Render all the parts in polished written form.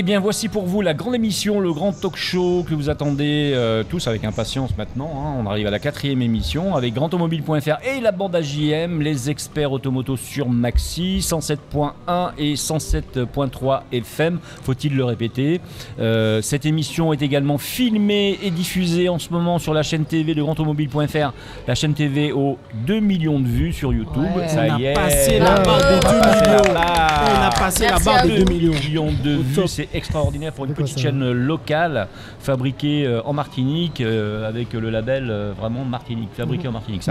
Eh bien, voici pour vous la grande émission, le grand talk show que vous attendez tous avec impatience maintenant. Hein. On arrive à la 4e émission avec grandautomobile.fr et la bande AJM, les experts automoto sur Maxi, 107.1 et 107.3 FM, faut-il le répéter. Cette émission est également filmée et diffusée en ce moment sur la chaîne TV de grandautomobile.fr, la chaîne TV aux 2 millions de vues sur YouTube. Ouais, ça y est. On a passé la barre de 2 millions. On a passé la barre de 2 millions De vues, c'est extraordinaire pour une petite chaîne locale fabriquée en Martinique avec le label vraiment Martinique, fabriqué en Martinique.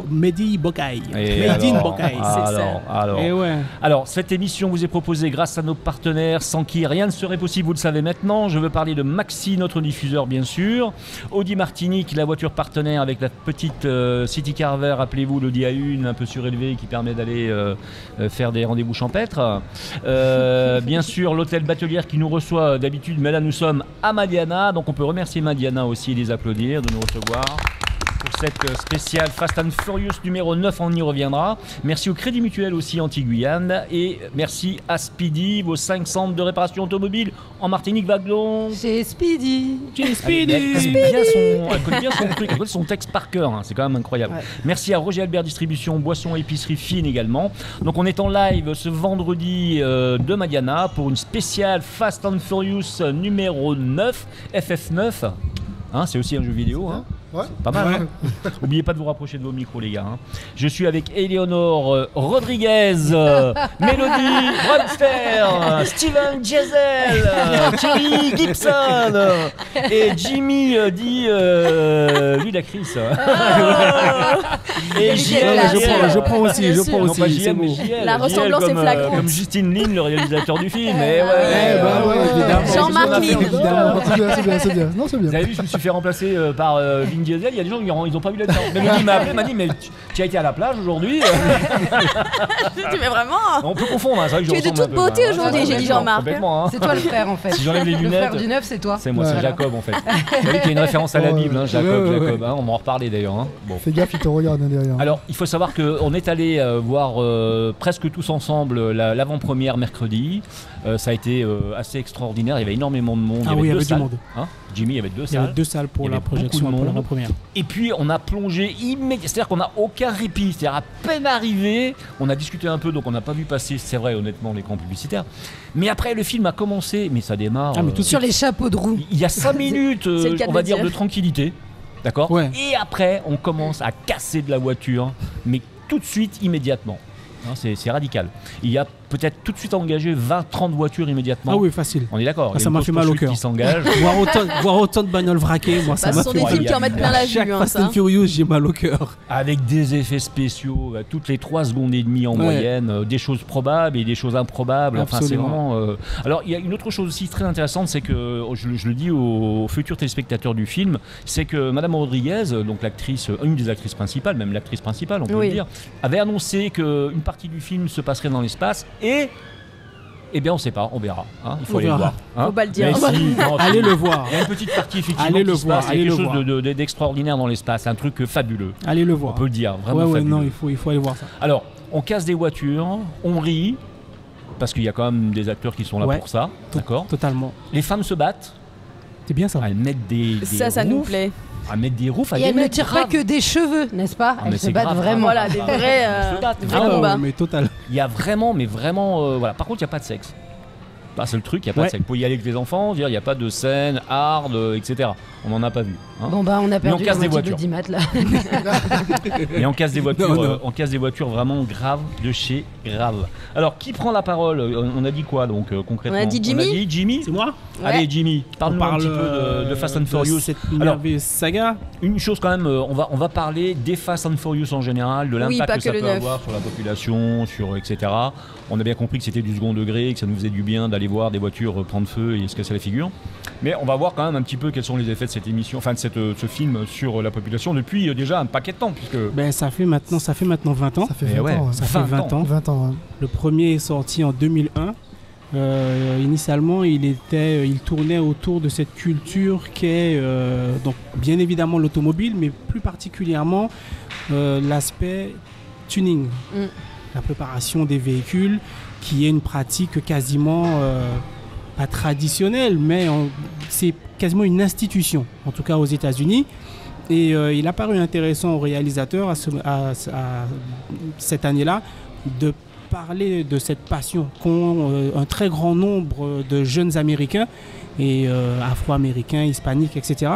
Mehdi Bocaï. Made in Bocaï. Alors, cette émission vous est proposée grâce à nos partenaires sans qui rien ne serait possible, vous le savez maintenant. Je veux parler de Maxi, notre diffuseur bien sûr. Audi Martinique, la voiture partenaire avec la petite City Carver, rappelez-vous, l'Audi A1 un peu surélevé qui permet d'aller faire des rendez-vous champêtres. Bien sûr, l'hôtel Batelière qui nous reçoit d'habitude, mais là nous sommes à Madiana, donc on peut remercier Madiana aussi et les applaudir de nous recevoir pour cette spéciale Fast and Furious numéro 9, on y reviendra. Merci au Crédit Mutuel aussi Anti-Guyane et merci à Speedy, vos 5 centres de réparation automobile en Martinique, Vaglon. Chez Speedy. Elle connaît bien son truc, elle connaît son texte par cœur, hein, c'est quand même incroyable. Ouais. Merci à Roger Albert Distribution, boissons et épicerie fine également. Donc on est en live ce vendredi de Madiana pour une spéciale Fast and Furious numéro 9, FF9. Hein, c'est aussi un jeu vidéo. Hein. Ouais. Pas mal. Hein. N'oubliez pas de vous rapprocher de vos micros, les gars. Hein. Je suis avec Eleonore Rodriguez, Mélodie Brunster, Steven Diesel, Thierry Gibson et Jimmy dit Ludacris. Et je prends aussi. Non, pas JM, mais JL. La ressemblance est flagrante. Comme Justine Lin, le réalisateur du film. Jean-Marc Lin. C'est bien. Non, c'est bien. Vous avez vu, je me suis fait remplacer par Vin Diesel. Il y a des gens qui n'ont pas vu la différence. Mélodie m'a appelé, m'a dit mais tu as été à la plage aujourd'hui. Tu fais vraiment. On peut confondre, hein, c'est vrai que tu es de toute beauté aujourd'hui, j'ai dit Jean-Marc. Hein. C'est toi le frère en fait. Si j'enlève les lunettes. Le frère du 9, c'est toi. C'est moi, c'est Jacob en fait. Vous savez qu'il y a une référence à la Bible, hein, Jacob. Hein, on va en reparler d'ailleurs. Hein. Bon. Fais gaffe, il te regarde derrière. Alors, il faut savoir qu'on est allé voir presque tous ensemble l'avant-première mercredi. Ça a été assez extraordinaire. Il y avait énormément de monde. Il y avait du monde. Hein, Jimmy, il y avait 2 salles. Il y avait 2 salles pour la projection pour l'avant-première. Et puis on a plongé immédiatement, c'est-à-dire qu'on n'a aucun répit, c'est-à-dire à peine arrivé, on a discuté un peu, donc on n'a pas vu passer, c'est vrai honnêtement, l'écran publicitaire. Mais après le film a commencé, mais ça démarre. Mais tout sur les chapeaux de roue. Il y a 5 minutes, on va dire, de tranquillité, d'accord. Ouais. Et après on commence à casser de la voiture, mais tout de suite, immédiatement. Non, c'est radical. Il y a peut-être tout de suite engagé 20-30 voitures immédiatement. Ah oui, facile. On est d'accord. Ça m'a fait mal au cœur. voir autant de bagnoles vraquées, moi ça m'a fait mal. Ce sont des films qui en mettent plein la vue. Chaque Fast and Furious, j'ai mal au cœur. Avec des effets spéciaux, toutes les 3 secondes et demie en moyenne, des choses probables et des choses improbables. Enfin, c'est vraiment. Alors, il y a une autre chose aussi très intéressante, c'est que je le dis aux futurs téléspectateurs du film, c'est que Madame Rodriguez, donc l'actrice, une des actrices principales, même l'actrice principale, on peut le dire, avait annoncé qu'une partie du film se passerait dans l'espace. Et eh bien on ne sait pas, on verra. Hein, il faut aller le voir. Hein. Faut pas le dire. Allez le voir. Il y a une petite partie effectivement qui se passe, il y a quelque chose d'extraordinaire dans l'espace, un truc fabuleux. Allez le voir. On peut le dire, vraiment fabuleux. Non, il faut aller voir ça. Alors, on casse des voitures, on rit, parce qu'il y a quand même des acteurs qui sont là pour ça, d'accord. Totalement. Les femmes se battent. C'est bien ça. Elles mettent des ça nous plaît. À mettre des roufs. Et elles ne tirent pas que des cheveux, n'est-ce pas? Elles se battent vraiment. Voilà, des vrais combats. Mais total. Il y a vraiment, voilà. Par contre, il n'y a pas de sexe. C'est le truc, il n'y a pas de sexe. Vous pouvez y aller avec les enfants, il n'y a pas de scène, hard, etc. On n'en a pas vu. Hein. Bon on a perdu la moitié d'audimat là. Et on casse des voitures, on casse des voitures vraiment graves de chez grave. Alors qui prend la parole? On a dit quoi donc concrètement? On a dit Jimmy. On a dit Jimmy. C'est moi. Allez Jimmy, parle-nous un petit peu de Fast and Furious. Cette merveilleuse saga. Une chose quand même, on va parler des Fast and Furious en général, de l'impact que ça peut avoir sur la population, etc. On a bien compris que c'était du second degré, que ça nous faisait du bien d'aller voir des voitures prendre feu et se casser la figure. Mais on va voir quand même un petit peu quels sont les effets de cette émission, enfin de ce film sur la population depuis déjà un paquet de temps, puisque ça fait maintenant 20 ans. Ça fait 20 ans. Ça fait 20 ans. 20 ans. Le premier est sorti en 2001. Initialement, il tournait autour de cette culture qu'est donc bien évidemment l'automobile, mais plus particulièrement l'aspect tuning, la préparation des véhicules, qui est une pratique quasiment pas traditionnel, mais c'est quasiment une institution, en tout cas aux États-Unis. Et il a paru intéressant au réalisateur à cette année-là de parler de cette passion qu'ont un très grand nombre de jeunes Américains et Afro-Américains, Hispaniques, etc.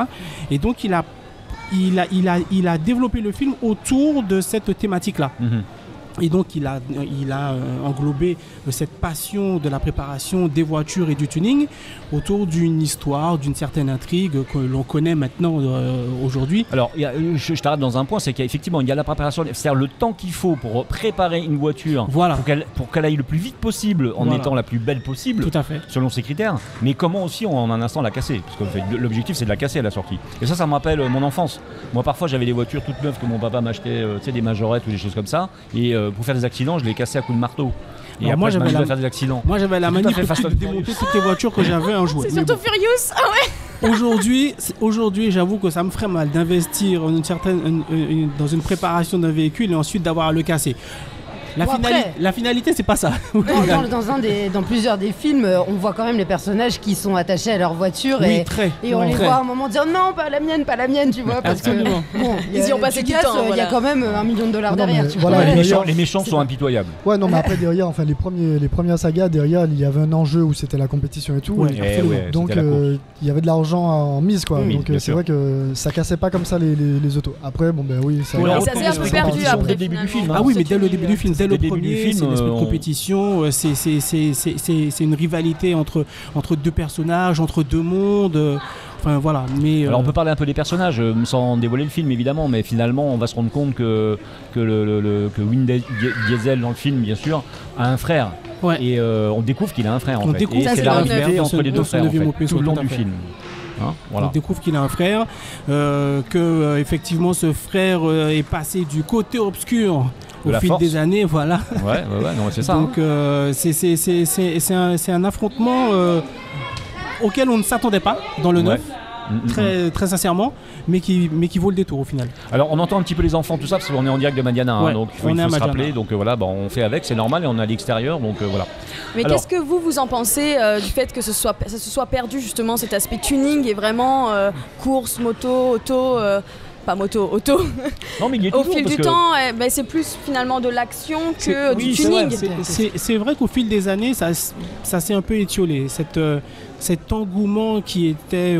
Et donc il a développé le film autour de cette thématique-là. Et donc il a englobé cette passion de la préparation des voitures et du tuning autour d'une histoire, d'une certaine intrigue que l'on connaît maintenant aujourd'hui. Alors je t'arrête dans un point, c'est qu'effectivement il y a la préparation, c'est-à-dire le temps qu'il faut pour préparer une voiture pour qu'elle aille le plus vite possible en étant la plus belle possible. Tout à fait. Selon ses critères, mais comment aussi en un instant la casser, parce que l'objectif c'est de la casser à la sortie. Et ça me rappelle mon enfance. Moi parfois j'avais des voitures toutes neuves que mon papa m'achetait, des majorettes ou des choses comme ça, et pour faire des accidents, je les cassais à coups de marteau. Et après, je m'amusais à faire des accidents. Moi, j'avais la manie de démonter toutes les voitures que j'avais un jour. C'est surtout Furious. Ah ouais. Aujourd'hui, j'avoue que ça me ferait mal d'investir dans une préparation d'un véhicule et ensuite d'avoir à le casser. La finalité, c'est pas ça. Dans plusieurs des films, on voit quand même les personnages qui sont attachés à leur voiture et on les voit à un moment dire non, pas la mienne, tu vois, parce que ils y ont passé du temps. Il y a quand même $1 million derrière. Les méchants sont impitoyables. Ouais, non, mais après derrière, enfin les premières sagas derrière, il y avait un enjeu où c'était la compétition et tout. Donc il y avait de l'argent en mise, quoi. Donc c'est vrai que ça cassait pas comme ça les autos. Après, ça s'est un peu perdu après le début du film. Ah oui, mais dès le début du film. Le premier, c'est une espèce de compétition, c'est une rivalité entre deux personnages, entre deux mondes. Enfin voilà. Mais alors on peut parler un peu des personnages sans dévoiler le film évidemment, mais finalement on va se rendre compte que Vin Diesel dans le film bien sûr a un frère. Ouais. Et on découvre qu'il a un frère en fait. Et c'est la rivalité entre les deux frères en fait, tout le long du film. On découvre qu'il a un frère, que effectivement ce frère est passé du côté obscur au fil des années, voilà. Non, c'est ça. Donc c'est un affrontement auquel on ne s'attendait pas dans le 9. Très, très sincèrement, mais qui vaut le détour au final. Alors on entend un petit peu les enfants, tout ça, parce qu'on est en direct de Madiana, donc il faut se rappeler, donc on fait avec, c'est normal, et on est à l'extérieur, donc voilà. Mais qu'est-ce que vous en pensez du fait que ça se soit perdu justement cet aspect tuning et vraiment course, moto, auto pas moto, auto. Non, mais il y est au fil du temps, c'est plus finalement de l'action que du tuning. C'est vrai qu'au fil des années, ça s'est un peu étiolé. Cet engouement qui était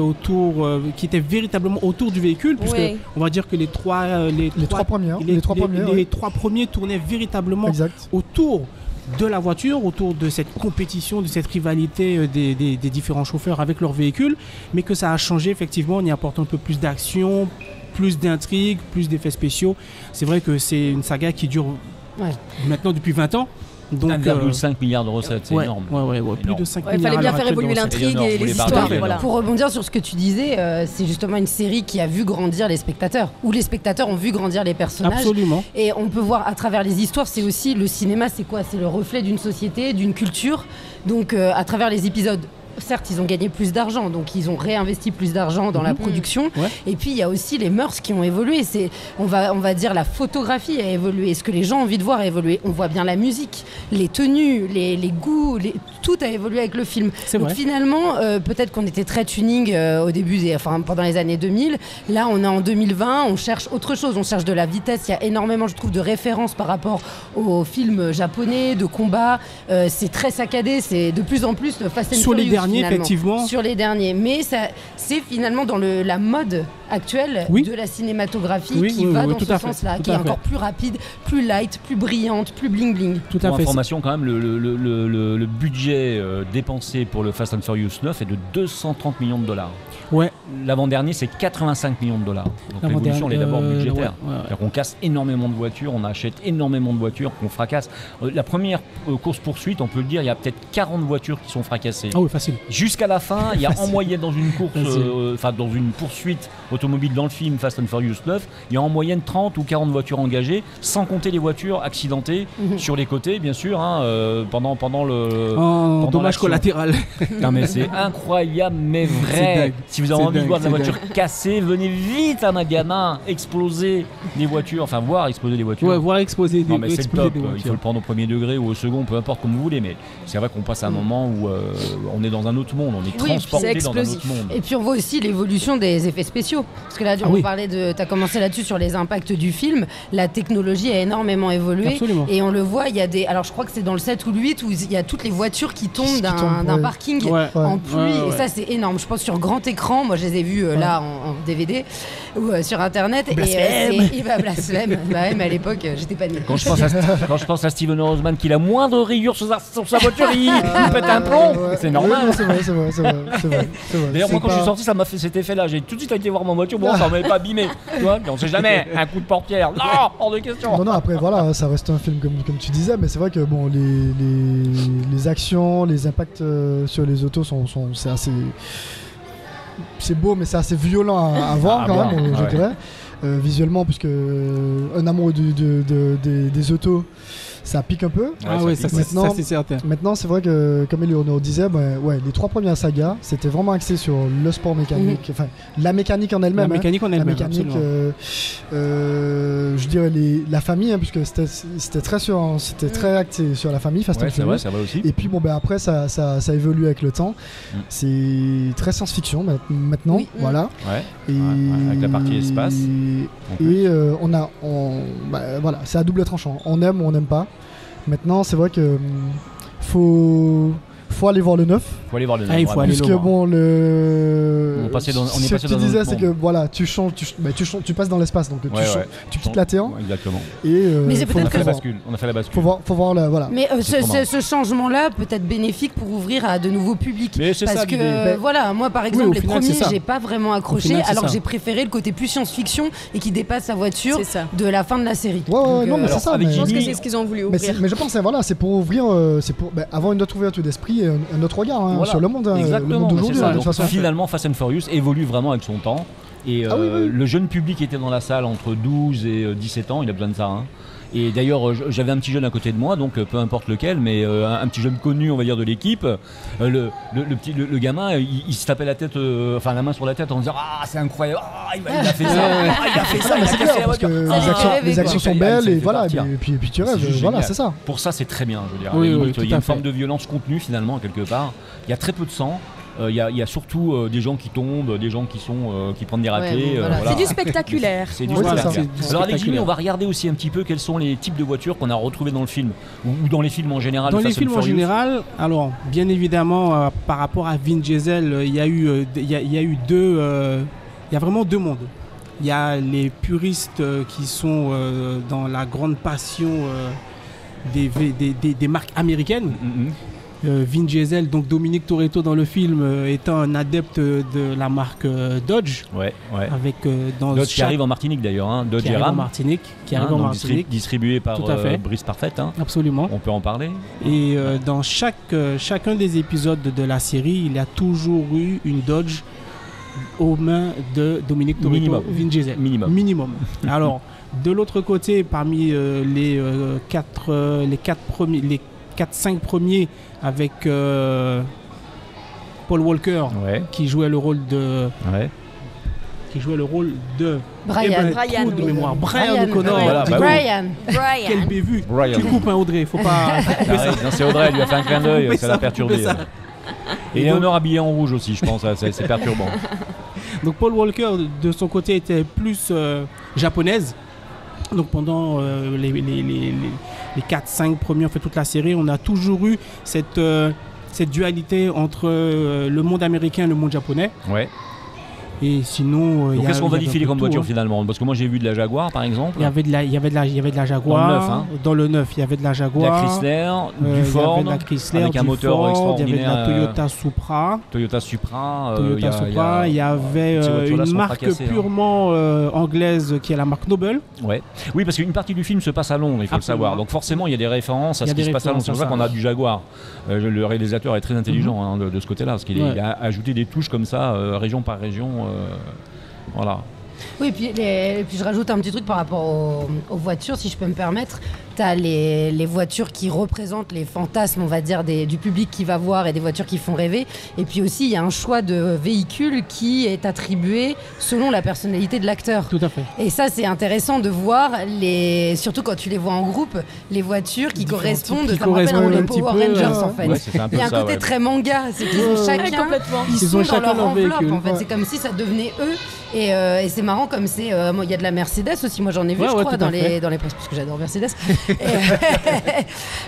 véritablement autour du véhicule, puisque on va dire que les trois premiers tournaient véritablement autour de la voiture, autour de cette compétition, de cette rivalité des différents chauffeurs avec leur véhicule, mais que ça a changé effectivement en y apportant un peu plus d'action, plus d'intrigue, plus d'effets spéciaux. C'est vrai que c'est une saga qui dure maintenant depuis 20 ans. 1,5 milliard de recettes, c'est énorme. Plus de 5 milliards. Il fallait bien faire évoluer l'intrigue et les histoires. Pour rebondir sur ce que tu disais, c'est justement une série qui a vu grandir les spectateurs, où les spectateurs ont vu grandir les personnages. Absolument. Et on peut voir à travers les histoires, c'est aussi le cinéma, c'est quoi ? C'est le reflet d'une société, d'une culture. Donc à travers les épisodes, certes, ils ont gagné plus d'argent, donc ils ont réinvesti plus d'argent dans la production. Et puis, il y a aussi les mœurs qui ont évolué. On va dire la photographie a évolué. Ce que les gens ont envie de voir a évolué. On voit bien la musique, les tenues, les goûts, tout a évolué avec le film. Donc finalement, peut-être qu'on était très tuning au début, pendant les années 2000. Là, on est en 2020, on cherche autre chose. On cherche de la vitesse. Il y a énormément, je trouve, de références par rapport aux films japonais, de combat. C'est très saccadé. C'est de plus en plus Fast and Furious. Effectivement. Sur les derniers, mais c'est finalement dans la mode actuelle de la cinématographie qui va dans ce sens-là, qui est encore plus rapide, plus light, plus brillante, plus bling bling. Pour information quand même, le budget dépensé pour le Fast and Furious 9 est de 230 millions de dollars. L'avant-dernier c'est 85 millions de dollars. Donc l'évolution elle est d'abord budgétaire. On casse énormément de voitures, on achète énormément de voitures qu'on fracasse. La première course-poursuite, on peut le dire, il y a peut-être 40 voitures qui sont fracassées. Ah oui, facile. Jusqu'à la fin, il y a en moyenne dans une course, dans une poursuite automobile dans le film Fast and Furious 9, il y a en moyenne 30 ou 40 voitures engagées, sans compter les voitures accidentées sur les côtés, bien sûr, pendant dommage collatéral. Non mais c'est incroyable, mais vrai. Si vous avez envie de voir de la voiture cassée, venez vite à Nagana, exploser des voitures, enfin voir exploser des voitures. Ouais, voir exploser des voitures. Non mais c'est le top, il faut le prendre au premier degré ou au second, peu importe comme vous voulez, mais c'est vrai qu'on passe à un moment où on est dans un autre monde, on est transporté dans un autre monde. Et puis on voit aussi l'évolution des effets spéciaux, parce que là on parlait t'as commencé là-dessus sur les impacts du film, la technologie a énormément évolué. Absolument. Et on le voit, il y a alors je crois que c'est dans le 7 ou le 8 où il y a toutes les voitures qui tombent d'un parking en pluie, et ça c'est énorme. Je pense sur grand écran, moi je les ai vus là en DVD ou sur internet, et il va blasphème. Mais à l'époque j'étais pas née. Quand je pense à Steven Roseman qui a la moindre rayure sur sa voiture, il pète un plomb. C'est normal. C'est vrai. D'ailleurs moi quand je suis sorti, ça m'a fait cet effet là. J'ai tout de suite été voir ma voiture, bon ça m'avait pas abîmé, tu vois, on sait jamais, un coup de portière, non, hors de question. Non, après voilà, ça reste un film comme tu disais, mais c'est vrai que bon, les actions, les impacts sur les autos c'est assez, c'est beau, mais c'est assez violent à voir quand même, je dirais, visuellement, puisque un amour des autos, ça pique un peu. Ça c'est certain. Maintenant, c'est vrai que, comme Eleonore disait, les 3 premières sagas, c'était vraiment axé sur le sport mécanique, enfin la mécanique en elle-même. La mécanique en elle-même, je dirais la famille, puisque c'était très axé sur la famille, Fast and Furious. Ça va aussi. Et puis après, ça évolue avec le temps. C'est très science-fiction maintenant, voilà. Et avec la partie espace. Et voilà, c'est à double tranchant. On aime ou on n'aime pas. Maintenant, c'est vrai que faut aller voir le 9. Faut aller voir le 9. Il faut aller puisque le voir. On est passé dans ce que tu disais, c'est que voilà, tu passes dans l'espace, donc tu quittes la Terre. Exactement. Mais c'est peut-être on a fait la bascule. Faut voir voilà. Mais ce changement-là peut être bénéfique pour ouvrir à de nouveaux publics. Mais c'est parce ça, que voilà, moi par exemple les premiers, j'ai pas vraiment accroché, alors que j'ai préféré le côté plus science-fiction et qui dépasse sa voiture de la fin de la série. Non, mais c'est ça. Je pense que c'est ce qu'ils ont voulu ouvrir. Mais je pense voilà, c'est pour ouvrir, avoir une autre ouverture d'esprit, un autre regard sur le monde. Exactement, d'aujourd'hui. Finalement, Fast and Furious évolue vraiment avec son temps. Et le jeune public était dans la salle entre 12 et 17 ans, il a besoin de ça. Et d'ailleurs, j'avais un petit jeune à côté de moi, donc peu importe lequel, mais un petit jeune connu, on va dire, de l'équipe. Le gamin, il se tapait la tête, la main sur la tête en disant c'est incroyable, il a fait ça, il a fait ça, il a cassé la voiture. Les actions sont belles et voilà, et puis tu rêves, voilà, c'est ça. Pour ça, c'est très bien, je veux dire. Il y a une forme de violence contenue finalement, quelque part. Il y a très peu de sang. Il y a surtout des gens qui tombent, des gens qui prennent des raclés. C'est du spectaculaire. Alors avec Jimmy, on va regarder aussi un petit peu quels sont les types de voitures qu'on a retrouvées dans le film ou dans les films en général. Dans les films en général, alors bien évidemment par rapport à Vin Diesel, il y a vraiment deux mondes. Il y a les puristes qui sont dans la grande passion des marques américaines. Vin Diesel, donc Dominique Toretto dans le film, étant un adepte de la marque Dodge. Avec, Dodge qui arrive en Martinique d'ailleurs, Dodge et Ram. Qui arrive en Martinique. Distribué par Brice Parfait. Absolument. On peut en parler. Et dans chacun des épisodes de la série, il y a toujours eu une Dodge aux mains de Dominique Toretto, Vin Diesel. Minimum. Alors, de l'autre côté, parmi les 4-5 premiers avec Paul Walker qui jouait le rôle de Brian O'Connor. Brian. Quelle bévue. Tu coupes Audrey, faut pas non, c'est Audrey, elle lui a fait un clin d'œil, ça l'a perturbé. Et Léonore habillée en rouge aussi, je pense, c'est perturbant. Donc Paul Walker de son côté était plus japonaise. Donc pendant les 4-5 premiers, on fait toute la série, on a toujours eu cette dualité entre le monde américain et le monde japonais. Et sinon, qu'est-ce qu'on va défiler comme voiture finalement? Parce que moi j'ai vu de la Jaguar par exemple. Il y avait de la Jaguar. Dans le 9, il y avait de la Jaguar. De la Chrysler, du Ford. De la Chrysler, avec un moteur extraordinaire. Il y avait de la Toyota Supra. Il y avait une marque purement anglaise qui est la marque Noble. Oui, parce qu'une partie du film se passe à Londres, il faut le savoir. Donc forcément, il y a des références à ce qui se passe à Londres. C'est pour ça qu'on a du Jaguar. Le réalisateur est très intelligent de ce côté-là, parce qu'il a ajouté des touches comme ça, région par région. Voilà. Oui, et puis je rajoute un petit truc par rapport aux voitures, si je peux me permettre. Tu as les voitures qui représentent les fantasmes, on va dire, du public qui va voir et des voitures qui font rêver. Et puis aussi, il y a un choix de véhicule qui est attribué selon la personnalité de l'acteur. Tout à fait. Et ça, c'est intéressant de voir, surtout quand tu les vois en groupe, les voitures qui correspondent. Ça me rappelle un peu Power Rangers, en fait. Ouais, il y a un côté très manga, c'est qu'ils ont chacun, ils sont dans leur enveloppe, en fait. C'est comme si ça devenait eux. Et c'est marrant comme c'est. Il y a de la Mercedes aussi, moi j'en ai vu, je crois, dans les parce que j'adore Mercedes.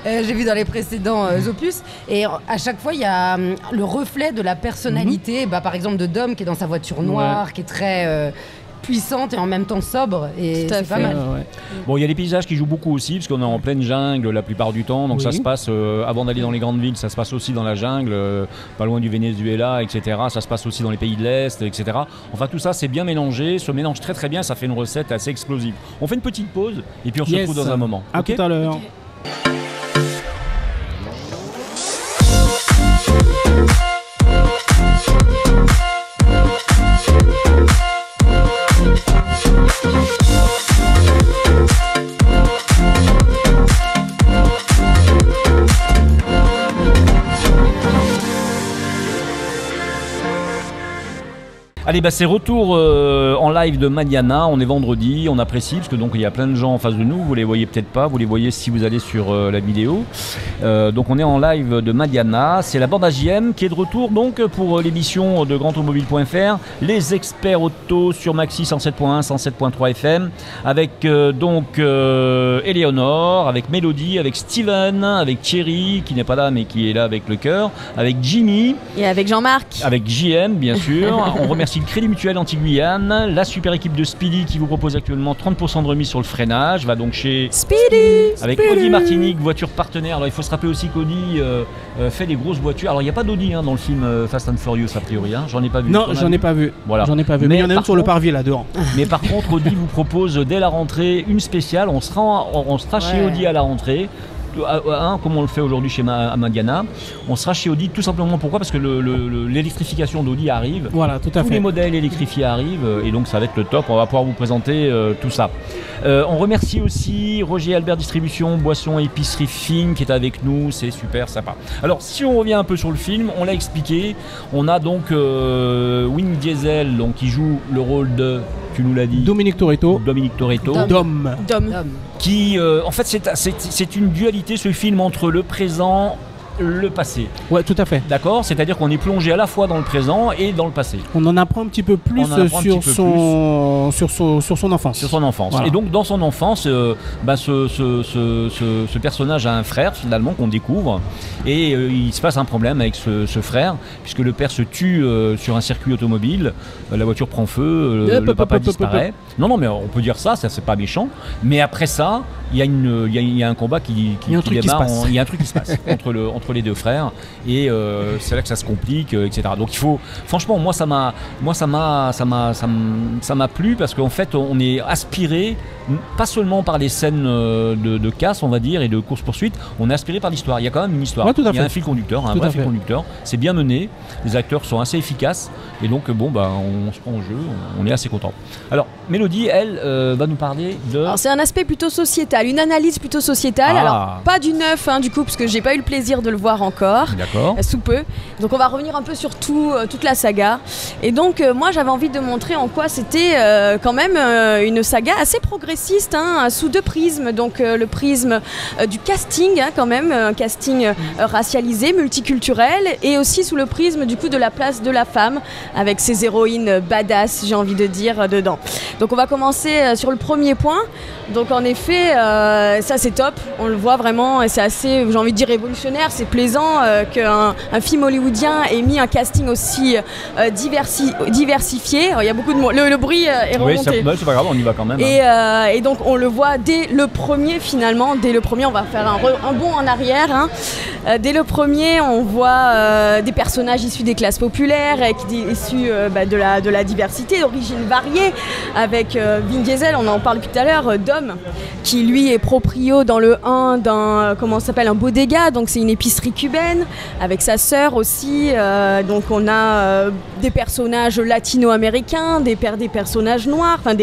J'ai vu dans les précédents opus. Et à chaque fois, il y a le reflet de la personnalité, par exemple de Dom qui est dans sa voiture noire, qui est très. Puissante et en même temps sobre, et c'est pas mal. Bon, il y a les paysages qui jouent beaucoup aussi, parce qu'on est en pleine jungle la plupart du temps, donc ça se passe, avant d'aller dans les grandes villes, ça se passe aussi dans la jungle, pas loin du Venezuela, etc. Ça se passe aussi dans les pays de l'Est, etc. Enfin, tout ça, c'est bien mélangé, se mélange très très bien, ça fait une recette assez explosive. On fait une petite pause, et puis on se retrouve dans un moment. À tout à l'heure. Okay. Allez, c'est retour en live de Madiana, on est vendredi, on apprécie parce que donc il y a plein de gens en face de nous, vous les voyez peut-être pas, vous les voyez si vous allez sur la vidéo. Donc on est en live de Madiana, c'est la bande AJM qui est de retour donc pour l'émission de grandautomobile.fr, les experts auto sur Maxi 107.1, 107.3 FM, avec donc Éléonore, avec Mélodie, avec Steven, avec Thierry qui n'est pas là mais qui est là avec le cœur, avec Jimmy. Et avec Jean-Marc. Avec JM bien sûr, on remercie le Crédit Mutuel Anti-Guyane, la super équipe de Speedy qui vous propose actuellement 30% de remise sur le freinage, va donc chez Speedy avec Audi Martinique, voiture partenaire. Alors il faut se rappeler aussi qu'Audi fait des grosses voitures. Alors il n'y a pas d'Audi dans le film Fast and Furious a priori, j'en ai pas vu. Non, j'en ai pas vu. Voilà. J'en ai pas vu. Mais il y en a une sur le parvis là dehors. Mais par contre Audi vous propose dès la rentrée une spéciale, on sera chez Audi à la rentrée. Comme on le fait aujourd'hui chez Madiana, on sera chez Audi tout simplement pourquoi parce que l'électrification d'Audi arrive. Voilà, tout à fait. Tous les modèles électrifiés arrivent et donc ça va être le top. On va pouvoir vous présenter tout ça. On remercie aussi Roger Albert Distribution, boisson, épicerie fine qui est avec nous, c'est super sympa. Alors si on revient un peu sur le film, on l'a expliqué, on a donc Vin Diesel donc, qui joue le rôle de, tu nous l'as dit, Dominique Toretto. Dom. Qui en fait c'est une dualité ce film entre le présent, le passé. Ouais, tout à fait. D'accord, c'est-à-dire qu'on est plongé à la fois dans le présent et dans le passé. On en apprend un petit peu plus sur son enfance. Sur son enfance. Voilà. Et donc dans son enfance, ce personnage a un frère finalement qu'on découvre et il se passe un problème avec ce frère puisque le père se tue sur un circuit automobile, la voiture prend feu, le papa disparaît. Non, mais on peut dire ça c'est pas méchant. Mais après ça, il y a un combat qui démarre. Il y a un truc qui se passe entre les deux frères et c'est là que ça se complique, etc. Donc il faut, franchement, moi ça m'a plu parce qu'en fait on est aspiré pas seulement par les scènes de casse on va dire et de course poursuite, on est aspiré par l'histoire. Il y a quand même une histoire. Ouais, il y a un fil conducteur, un vrai fil conducteur. C'est bien mené, les acteurs sont assez efficaces et donc on se prend au jeu, on est assez content. Alors Mélodie, elle va nous parler de. Alors c'est un aspect plutôt sociétal, une analyse plutôt sociétale. Alors pas du neuf du coup parce que j'ai pas eu le plaisir de le voir encore. D'accord. Sous peu. Donc on va revenir un peu sur toute la saga. Et donc moi j'avais envie de montrer en quoi c'était quand même une saga assez progressiste sous deux prismes. Donc le prisme du casting quand même, un casting racialisé, multiculturel et aussi sous le prisme du coup de la place de la femme avec ses héroïnes badass j'ai envie de dire dedans. Donc on va commencer sur le premier point. Donc en effet ça c'est top, on le voit vraiment et c'est assez, j'ai envie de dire révolutionnaire, c'est plaisant qu'un film hollywoodien ait mis un casting aussi diversifié. Il y a beaucoup de mots, le bruit est remonté. Oui, c'est pas grave, on y va quand même. Et donc on le voit dès le premier finalement, on va faire un bond en arrière. Dès le premier, on voit des personnages issus des classes populaires, issus de la diversité, d'origine variée, avec Vin Diesel, on en parle depuis tout à l'heure, Dom, qui lui lui est proprio dans le 1 d'un, comment ça s'appelle, un bodega, donc c'est une épicerie cubaine, avec sa sœur aussi. Donc on a des personnages latino-américains, des personnages noirs, enfin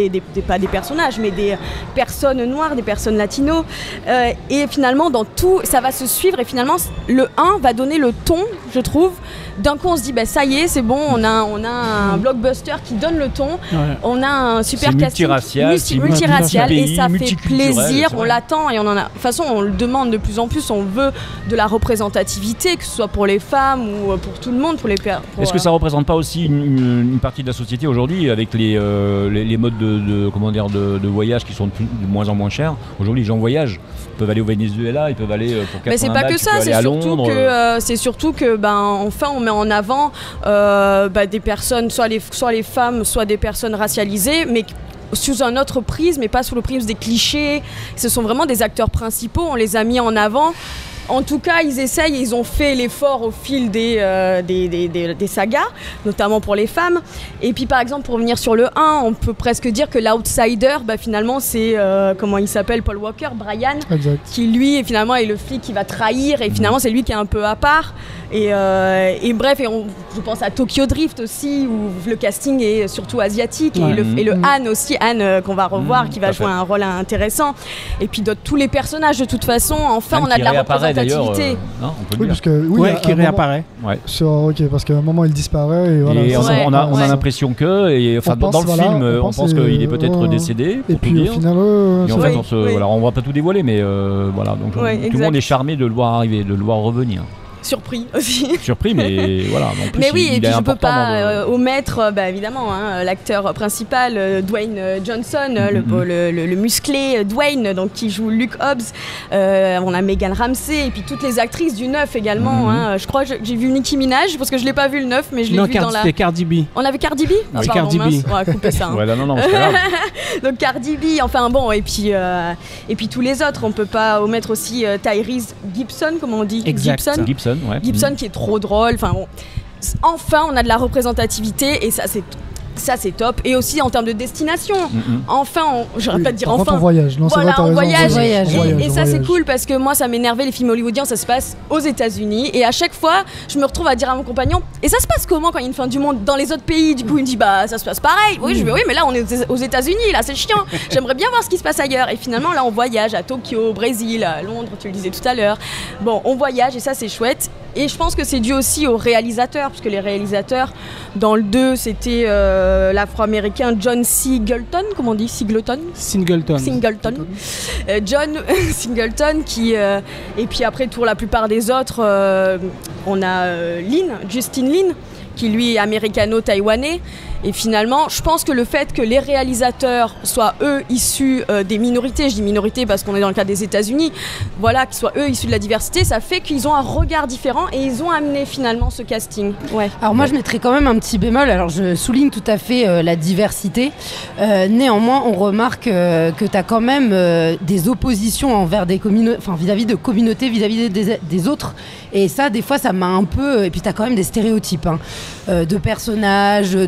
pas des personnages, mais des personnes noires, des personnes latino. Et finalement, dans tout, ça va se suivre, et finalement, le 1 va donner le ton, je trouve. D'un coup, on se dit, bah, ça y est, c'est bon, on a un blockbuster qui donne le ton, on a un super casting multiracial, et ça fait plaisir, on l'attend, et on en a. De toute façon, on le demande de plus en plus, on veut de la représentativité, que ce soit pour les femmes ou pour tout le monde, pour les pères. Est-ce que ça représente pas aussi une partie de la société aujourd'hui, avec les modes de voyage qui sont de moins en moins chers? Aujourd'hui, les gens voyagent, ils peuvent aller au Venezuela, ils peuvent aller pour 80 balles, c'est pas que ça, c'est surtout que enfin on met en avant des personnes, soit les femmes, soit des personnes racialisées, mais sous un autre prisme, mais pas sous le prisme des clichés. Ce sont vraiment des acteurs principaux, on les a mis en avant. En tout cas, ils essayent, ils ont fait l'effort au fil des sagas, notamment pour les femmes. Et puis par exemple, pour revenir sur le 1, on peut presque dire que l'outsider, finalement, c'est, comment il s'appelle, Paul Walker, Brian, qui lui, finalement, est le flic qui va trahir, et finalement, c'est lui qui est un peu à part. Et bref, je pense à Tokyo Drift aussi, où le casting est surtout asiatique, et le Han aussi, Han qu'on va revoir, qui va jouer un rôle intéressant. Et puis tous les personnages, de toute façon, enfin, on a de la représentation. Qui réapparaît. Parce qu'à un moment il disparaît et voilà. Et on a l'impression que, dans le film, on pense qu'il est peut-être décédé. Et puis au final, on va pas tout dévoiler, mais voilà. Donc tout le monde est charmé de le voir arriver, de le voir revenir. Surpris aussi. Surpris, mais voilà. En plus, mais oui, et puis je peux pas omettre, évidemment, l'acteur principal, Dwayne Johnson, le musclé Dwayne, donc qui joue Luke Hobbs. On a Megan Ramsey, et puis toutes les actrices du 9 également. Je crois que j'ai vu Nicki Minaj, parce que je l'ai pas vu le 9, mais je l'ai vu dans la. C'était Cardi B. On avait Cardi B. Oui, Cardi B. On va couper ça. Non, c'est pas grave. Donc Cardi B, enfin bon, et puis tous les autres. On peut pas omettre aussi Tyrese Gibson, comment on dit? Gibson. Gibson qui est trop drôle. Enfin, on a de la représentativité, et ça c'est top. Et aussi en termes de destination. Enfin, j'aurais pas de dire enfin. On voyage. Non, voilà, on voyage. Et ça, c'est voyage. cool, parce que moi, ça m'énervait les films hollywoodiens. Ça se passe aux États-Unis, et à chaque fois, je me retrouve à dire à mon compagnon, et ça se passe comment quand il y a une fin du monde dans les autres pays? Du coup, il me dit, ça se passe pareil. Oui, je vais, oui, mais là, on est aux États-Unis, là, c'est chiant. J'aimerais bien voir ce qui se passe ailleurs. Et finalement, là, on voyage à Tokyo, au Brésil, à Londres, tu le disais tout à l'heure. Bon, on voyage, et ça, c'est chouette. Et je pense que c'est dû aussi aux réalisateurs, parce que les réalisateurs, dans le 2, c'était l'afro-américain John Singleton, comment on dit? Singleton. John Singleton, qui... et puis après, pour la plupart des autres, on a Justin Lin, qui lui est américano-taïwanais. Et finalement, je pense que le fait que les réalisateurs soient eux issus des minorités, je dis minorités parce qu'on est dans le cas des États-Unis, voilà, qu'ils soient eux issus de la diversité, ça fait qu'ils ont un regard différent, et ils ont amené finalement ce casting. Alors moi, je mettrais quand même un petit bémol. Alors je souligne tout à fait la diversité. Néanmoins, on remarque que tu as quand même des oppositions envers vis-à-vis de communautés, vis-à-vis des autres. Et ça, des fois, ça m'a un peu... Et puis tu as quand même des stéréotypes de personnages,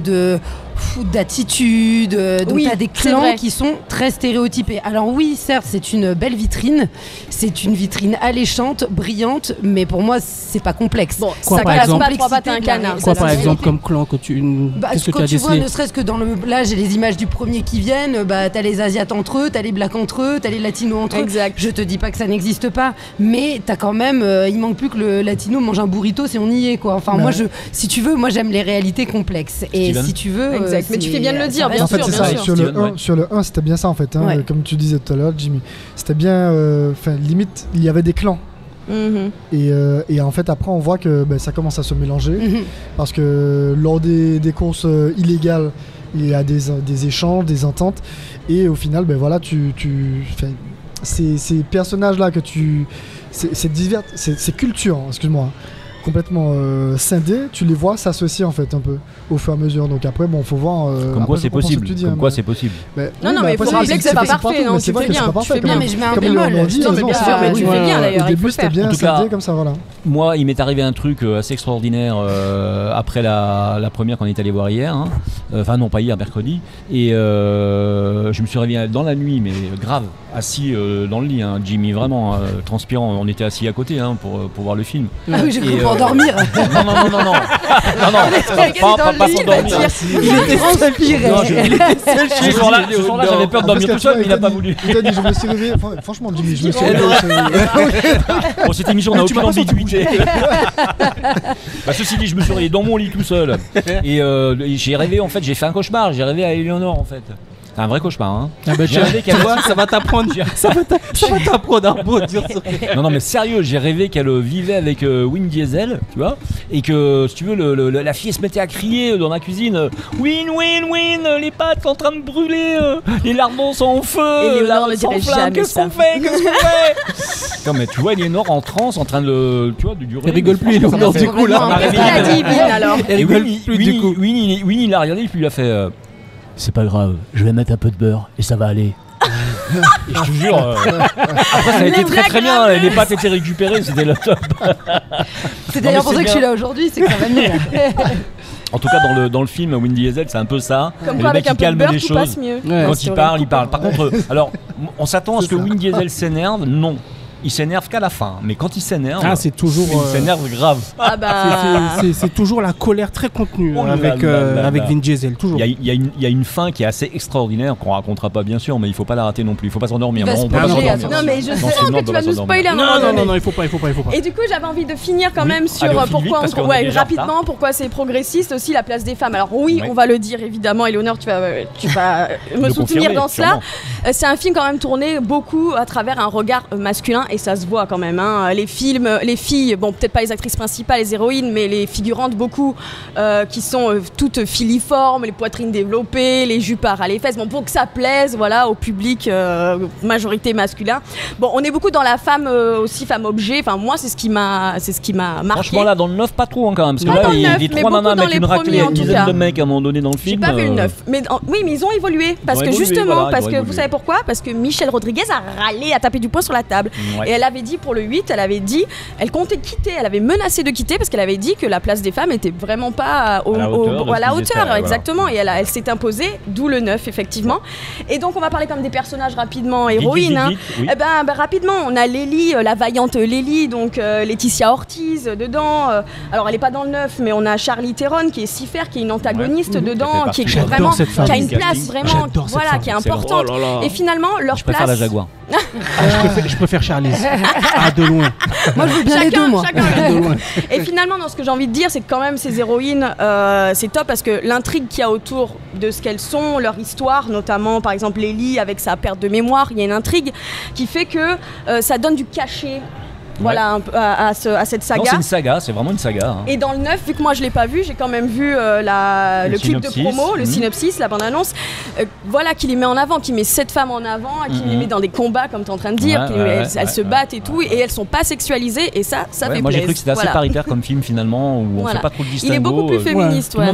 d'attitude, donc t'as des clans qui sont très stéréotypés. Alors oui, certes, c'est une belle vitrine, c'est une vitrine alléchante, brillante, mais pour moi, c'est pas complexe. Bon, ça classe pas trois pattes un canard. Quoi par exemple comme clan que qu'est-ce que tu as décelé? Vois, ne serait-ce que là, j'ai les images du premier qui viennent, t'as les Asiates entre eux, t'as les Blacks entre eux, t'as les Latinos entre eux. Je te dis pas que ça n'existe pas, mais t'as quand même, il manque plus que le Latino mange un burrito si on y est, quoi. Enfin, moi, si tu veux, moi j'aime les réalités complexes. Et si tu veux... Mais tu fais bien de le dire, bien sûr. En fait, c'est ça. Sur le 1, c'était bien ça, en fait. Comme tu disais tout à l'heure, Jimmy. C'était bien... limite, il y avait des clans. Et en fait, après, on voit que ça commence à se mélanger. Parce que lors des courses illégales, il y a des échanges, des ententes. Et au final, voilà, ces personnages-là que tu... C'est culture, excuse-moi. complètement scindés, tu les vois s'associer en fait un peu au fur et à mesure. Donc après, bon, faut voir. Comme quoi c'est possible. Comme quoi c'est possible. Non, mais il faut rappeler que c'est pas parfait. Non, tu fais bien. Tu fais bien, mais je mets un bémol. Non, mais bien sûr, mais tu fais bien d'ailleurs. Au début, c'était bien scindé comme ça, voilà. Moi, il m'est arrivé un truc assez extraordinaire après la première qu'on est allé voir hier. Enfin non, pas hier, mercredi. Et je me suis réveillé dans la nuit, mais grave, assis dans le lit, Jimmy, vraiment transpirant. On était assis à côté pour voir le film. Ah oui, j'ai cru pour dormir. Non, pas pour dormir. Il était transpiré. Ce soir-là, j'avais peur de dormir tout seul, mais il n'a pas voulu. Je me suis réveillé, franchement, Jimmy, je me suis réveillé. Bon, cette émission, on n'a aucune ambiguïté. Ceci dit, je me suis réveillé dans mon lit tout seul. Et j'ai rêvé, en fait, j'ai fait un cauchemar. J'ai rêvé à Eleanor, en fait. C'est un vrai cauchemar, J'ai rêvé qu'elle voit, ça va t'apprendre. Ça va t'apprendre un beau dur. Non, mais sérieux, j'ai rêvé qu'elle vivait avec Vin Diesel, tu vois, et que, si tu veux, la fille se mettait à crier dans la cuisine. Win, les pâtes sont en train de brûler, les lardons sont en feu. Eleanor ne dirait jamais Qu'est-ce qu'on fait Non, mais tu vois, Eleanor en transe, en train de, tu vois, de durer. Elle rigole plus, Eleanor, du coup, là. Qu'est-ce qu'elle a dit, Vin, alors? Elle rigole plus, du coup. Winnie, il a regardé, puis il a fait. C'est pas grave, je vais mettre un peu de beurre et ça va aller. Et je te jure, après ça a été très bien, les pâtes étaient récupérées, c'était le top. C'est d'ailleurs pour ça que je suis là aujourd'hui, c'est que ça va mieux là. En tout cas, dans le film, Vin Diesel, c'est un peu ça. Comme quoi, avec un peu de beurre, tout passe mieux. Quand il parle. Par contre, alors, on s'attend à ce que Vin Diesel s'énerve, non. Il s'énerve qu'à la fin, mais quand il s'énerve, c'est toujours. Il s'énerve grave. C'est toujours la colère très contenue avec Vin Diesel, toujours. Il y a une fin qui est assez extraordinaire qu'on racontera pas bien sûr, mais il faut pas la rater non plus. Il faut pas s'endormir. Non, mais je sens que tu vas nous spoiler. Non, il faut pas. Et du coup, j'avais envie de finir quand même sur pourquoi rapidement, pourquoi c'est progressiste aussi la place des femmes. Alors oui, on va le dire évidemment, Eleanor, tu vas me soutenir dans cela. C'est un film quand même tourné beaucoup à travers un regard masculin. Et ça se voit quand même, les filles, bon peut-être pas les actrices principales, les héroïnes, mais les figurantes beaucoup, qui sont toutes filiformes, les poitrines développées, les jupes à ras les fesses, bon pour que ça plaise, voilà, au public majorité masculin. Bon, on est beaucoup dans la femme aussi, femme objet. Enfin moi c'est ce qui m'a marqué. Franchement là dans le 9 pas trop quand même, parce que là il y a des trois nanas avec une raclée, une dizaine de mecs à un moment donné dans le film. J'ai pas vu le 9, mais oui, mais ils ont évolué parce que justement, parce que vous savez pourquoi? Parce que Michelle Rodriguez a râlé, a tapé du poing sur la table. Et elle avait dit pour le 8, elle comptait quitter, elle avait menacé de quitter parce qu'elle avait dit que la place des femmes était vraiment pas à la hauteur, exactement. Voilà. Et elle s'est imposée, d'où le 9 effectivement. Et donc on va parler comme des personnages rapidement, héroïnes. Oui. Rapidement, on a Lélie, la vaillante Lélie, donc Laetitia Ortiz dedans. Alors elle est pas dans le 9, mais on a Charlie Theron qui est Sifer, qui est une antagoniste dedans, qui est vraiment, qui a une place vraiment, voilà, qui est importante. Et finalement leur place. Je préfère la Jaguar. Je préfère Charlie. De loin. Moi je veux bien les deux, moi. De loin. Et finalement, ce que j'ai envie de dire, c'est que quand même ces héroïnes, c'est top parce que l'intrigue qu'il y a autour de ce qu'elles sont, leur histoire, notamment par exemple Lélie avec sa perte de mémoire, il y a une intrigue qui fait que ça donne du cachet. Voilà, à cette saga. Non, c'est une saga, c'est vraiment une saga. Et dans le 9, vu que moi je l'ai pas vu, j'ai quand même vu le clip de promo, le synopsis, la bande-annonce. Voilà, qui les met en avant, qui met 7 femmes en avant, qui les met dans des combats, comme tu es en train de dire. Elles se battent et tout, et elles sont pas sexualisées, et ça fait plaisir. Moi j'ai cru que c'était assez paritaire comme film finalement, où on fait pas trop de distinguo. Il est beaucoup plus féministe. Tout le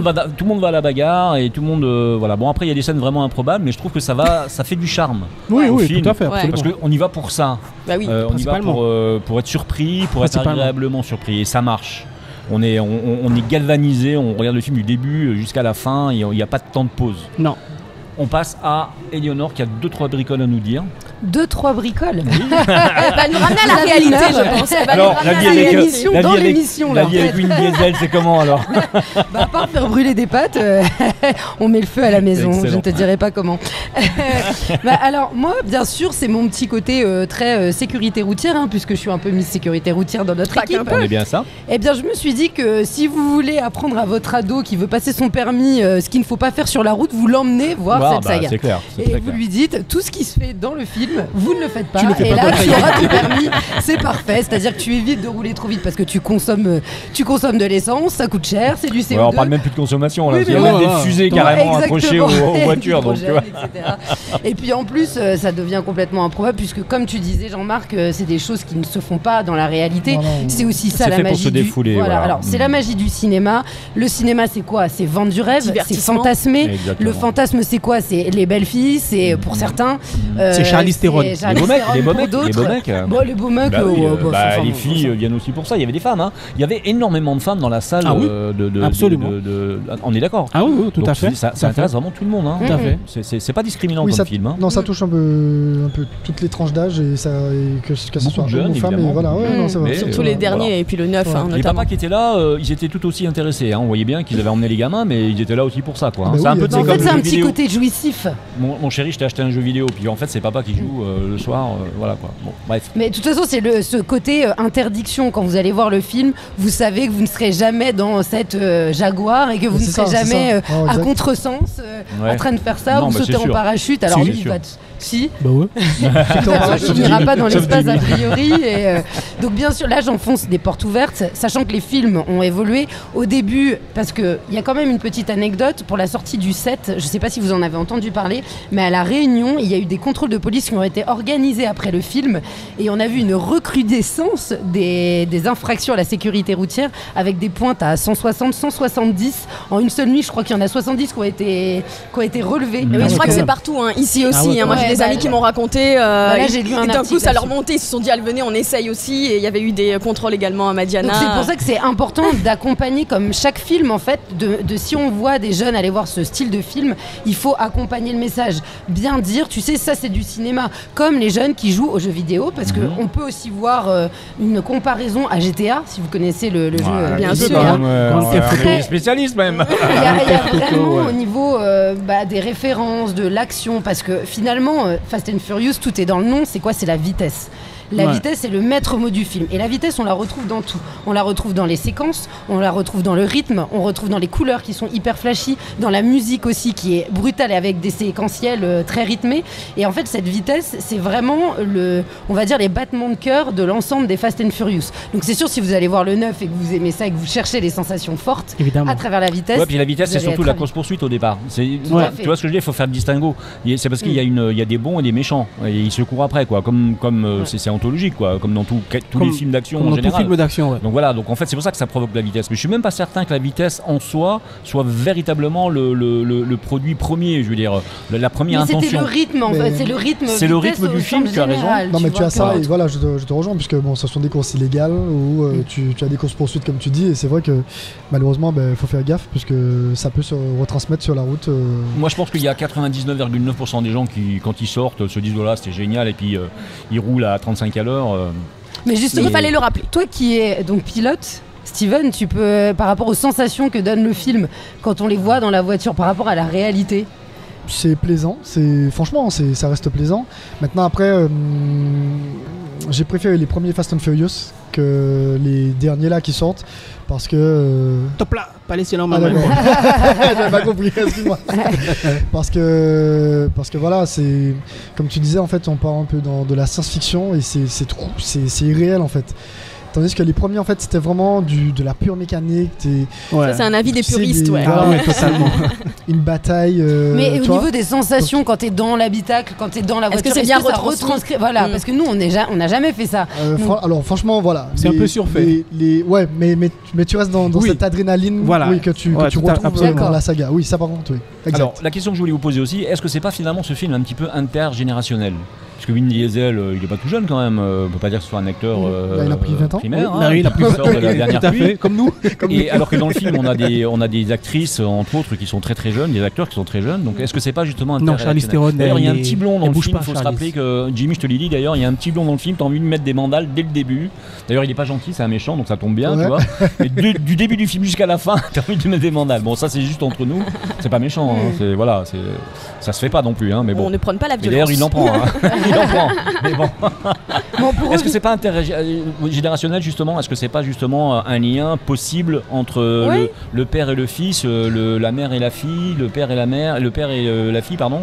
monde va à la bagarre, et tout le monde. Voilà. Bon, après il y a des scènes vraiment improbables, mais je trouve que ça fait du charme. Oui, tout à fait. Parce qu'on y va pour ça. Bah oui, on y va pour être surpris, pour être agréablement surpris, et ça marche. On est galvanisé, on regarde le film du début jusqu'à la fin, il n'y a pas de temps de pause. Non. On passe à Eleanor qui a 2-3 bricoles à nous dire. 2-3 bricoles. Elle va nous ramener à la réalité, je pense. Elle va nous ramener à l'émission, dans l'émission. La vie avec Vin Diesel, c'est comment alors? À part faire brûler des pâtes, on met le feu à la maison. Je ne te dirai pas comment. Alors moi, bien sûr, c'est mon petit côté très sécurité routière, puisque je suis un peu Miss Sécurité routière dans notre équipe. On est bien ça. Eh bien, je me suis dit que si vous voulez apprendre à votre ado qui veut passer son permis, ce qu'il ne faut pas faire sur la route, vous l'emmenez voir cette saga. C'est clair. Et vous lui dites tout ce qui se fait dans le film, film, vous ne le faites pas. Tu le fais et pas, là, tu auras ton permis. C'est parfait. C'est-à-dire que tu évites de rouler trop vite parce que tu consommes de l'essence, ça coûte cher, c'est du CO2. Ouais, on parle même plus de consommation. Là. Oui, Il y a même des fusées carrément accrochées aux voitures. Donc, etc. Et puis en plus, ça devient complètement improbable puisque, comme tu disais, Jean-Marc, c'est des choses qui ne se font pas dans la réalité. Non. C'est aussi ça la fait magie pour se défouler. Voilà. Alors, c'est la magie du cinéma. Le cinéma, c'est quoi? C'est vendre du rêve, c'est fantasmer. Exactement. Le fantasme, c'est quoi? C'est les belles filles, c'est pour certains. C'est Charlize Theron. Les beaux mecs. Bon, les beaux mecs. Les filles viennent aussi pour ça. Il y avait des femmes. Hein. Il y avait énormément de femmes dans la salle. Ah oui, absolument. On est d'accord. Ah oui, tout à fait. Ça intéresse vraiment tout le monde. Hein. Tout à fait. C'est pas discriminant Oui, comme film. Hein. Non, ça touche un peu toutes les tranches d'âge et que ce soit jeunes, homme ou femme. évidemment. Et voilà, ouais, non, c'est vrai. Surtout les derniers voilà. et puis le 9 Ouais. notamment. Les papas qui étaient là, ils étaient tout aussi intéressés. Hein. On voyait bien qu'ils avaient emmené les gamins, mais ils étaient là aussi pour ça. Quoi, hein. Bah C'est un oui, peu en En comme fait, le c'est un jeu petit vidéo. côté jouissif. Mon chéri, je t'ai acheté un jeu vidéo, puis en fait, c'est papa qui joue le soir. Voilà quoi. Bon, bref. Mais de toute façon, c'est ce côté interdiction. Quand vous allez voir le film, vous savez que vous ne serez jamais dans cette Jaguar et que vous ne serez jamais à contresens en train de faire ça Non, ou bah, sauter c'est en sûr. parachute. Alors Si, lui, c'est il sûr. va... Si. Bah ouais. Tu n'iras pas dans Sauf l'espace Jimmy. a priori. Donc bien sûr, là j'enfonce des portes ouvertes, sachant que les films ont évolué au début, parce qu'il y a quand même une petite anecdote pour la sortie du 7, je ne sais pas si vous en avez entendu parler, mais à La Réunion, il y a eu des contrôles de police qui ont été organisés après le film, et on a vu une recrudescence des infractions à la sécurité routière, avec des pointes à 160, 170. En une seule nuit, je crois qu'il y en a 70 qui ont été relevés. Mais oui, je crois que c'est partout, hein, ici aussi. ouais, Moi, j'ai des amis qui m'ont raconté. là, j'ai lu un d'un coup, article ça leur là-dessus. montait. Ils se sont dit, allez, venez, on essaye aussi. Et il y avait eu des contrôles également à Madiana. Donc c'est pour ça que c'est important d'accompagner, comme chaque film en fait, de si on voit des jeunes aller voir ce style de film, il faut accompagner le message, bien dire, tu sais, ça c'est du cinéma, comme les jeunes qui jouent aux jeux vidéo, parce qu'on peut aussi voir une comparaison à GTA, si vous connaissez le jeu. bien sûr. Spécialiste même. Il y a vraiment ouais. au niveau des références, de l'action, parce que finalement, Fast and Furious, tout est dans le nom, c'est quoi? C'est la vitesse. La vitesse est le maître mot du film. Et la vitesse, on la retrouve dans tout. On la retrouve dans les séquences, on la retrouve dans le rythme, on retrouve dans les couleurs qui sont hyper flashy, dans la musique aussi qui est brutale et avec des séquentiels très rythmés. Et en fait, cette vitesse, c'est vraiment on va dire les battements de cœur de l'ensemble des Fast and Furious. Donc c'est sûr, si vous allez voir le 9 et que vous aimez ça et que vous cherchez les sensations fortes, Évidemment. à travers la vitesse. Ouais, puis la vitesse, vous c'est allez surtout être la ravis. course-poursuite au départ. Tu à vois fait. ce que je dis, il faut faire le distinguo. C'est parce qu'il y a des bons et des méchants. Et ils se courent après, quoi. C'est anthologique, quoi. Comme dans tous les films d'action en Comme dans général. tout film d'action, ouais. Donc voilà, donc en fait c'est pour ça que ça provoque la vitesse. Mais je suis même pas certain que la vitesse en soi soit véritablement le produit premier, je veux dire, la première Mais c'était intention. le rythme, en Mais fait. C'est le rythme. C'est le vitesse rythme du au film, sens tu as raison. général, Non, mais tu vois, as ça, que- et voilà, je te rejoins, puisque bon, ce sont des courses illégales où tu as des courses-poursuites, comme tu dis, et c'est vrai que malheureusement, il faut faire gaffe, puisque ça peut se retransmettre sur la route. Moi je pense qu'il y a 99,9% des gens qui, quand ils sortent, se disent voilà c'était génial et puis ils roulent à 35 à l'heure. Mais justement, Il fallait le rappeler. toi qui es donc pilote, Steven, tu peux, par rapport aux sensations que donne le film quand on les voit dans la voiture, par rapport à la réalité. C'est plaisant, franchement, ça reste plaisant. Maintenant, après, j'ai préféré les premiers Fast and Furious que les derniers là qui sortent, parce que... Top là, pas laisser la Ah, main. d'accord. J'avais pas compris, excuse-moi. parce que voilà, c'est comme tu disais, en fait, on part un peu dans de la science-fiction et c'est irréel en fait. Tandis que les premiers, en fait, c'était vraiment de la pure mécanique. Ouais. Ça, c'est un avis des Tu sais, puristes, ouais. Ah ouais, totalement. Une bataille. Mais tu au vois. niveau des sensations, quand tu es dans l'habitacle, quand tu es dans la Est-ce voiture, que c'est bien ça retranscrit retranscrit Voilà, parce que nous, on n'a jamais fait ça. Alors franchement, voilà. C'est un peu surfait. Ouais, mais tu restes dans Oui. cette adrénaline Voilà. que tu Ouais, retrouves absolument. dans la saga. Oui, ça par contre, oui. Exact. Alors la question que je voulais vous poser aussi, est-ce que c'est pas finalement ce film un petit peu intergénérationnel? Parce que Vin Diesel, il est pas tout jeune quand même, on peut pas dire que ce soit un acteur il a pris 20 ans. primaire, Oui, il a pris qui sort de la dernière tout à pluie. fait, comme nous. Et alors que dans le film, on a des actrices, entre autres, qui sont très très jeunes, des acteurs qui sont très jeunes. Donc est-ce que c'est pas justement Non, Charlize Theron, D'ailleurs, il y a un elle petit blond dans elle le bouge film. pas, Il faut se Charlize. rappeler que Jimmy, je te l'ai dit d'ailleurs, il y a un petit blond dans le film. T'as envie de mettre des mandales dès le début. D'ailleurs, il est pas gentil, c'est un méchant, donc ça tombe bien, Ouais. tu vois. Mais du début du film jusqu'à la fin, t'as envie de mettre des mandales. Bon, ça c'est juste entre nous. C'est pas méchant. Hein. Ça se fait pas non plus, hein. Mais On bon. ne prône pas la Mais d'ailleurs, violence. il en prend. Hein. il en prend. Mais bon. Est-ce que c'est pas intergénérationnel justement? Est-ce que c'est pas justement un lien possible entre le père et le fils, la mère et la fille, le père et la mère, le père et la fille, pardon,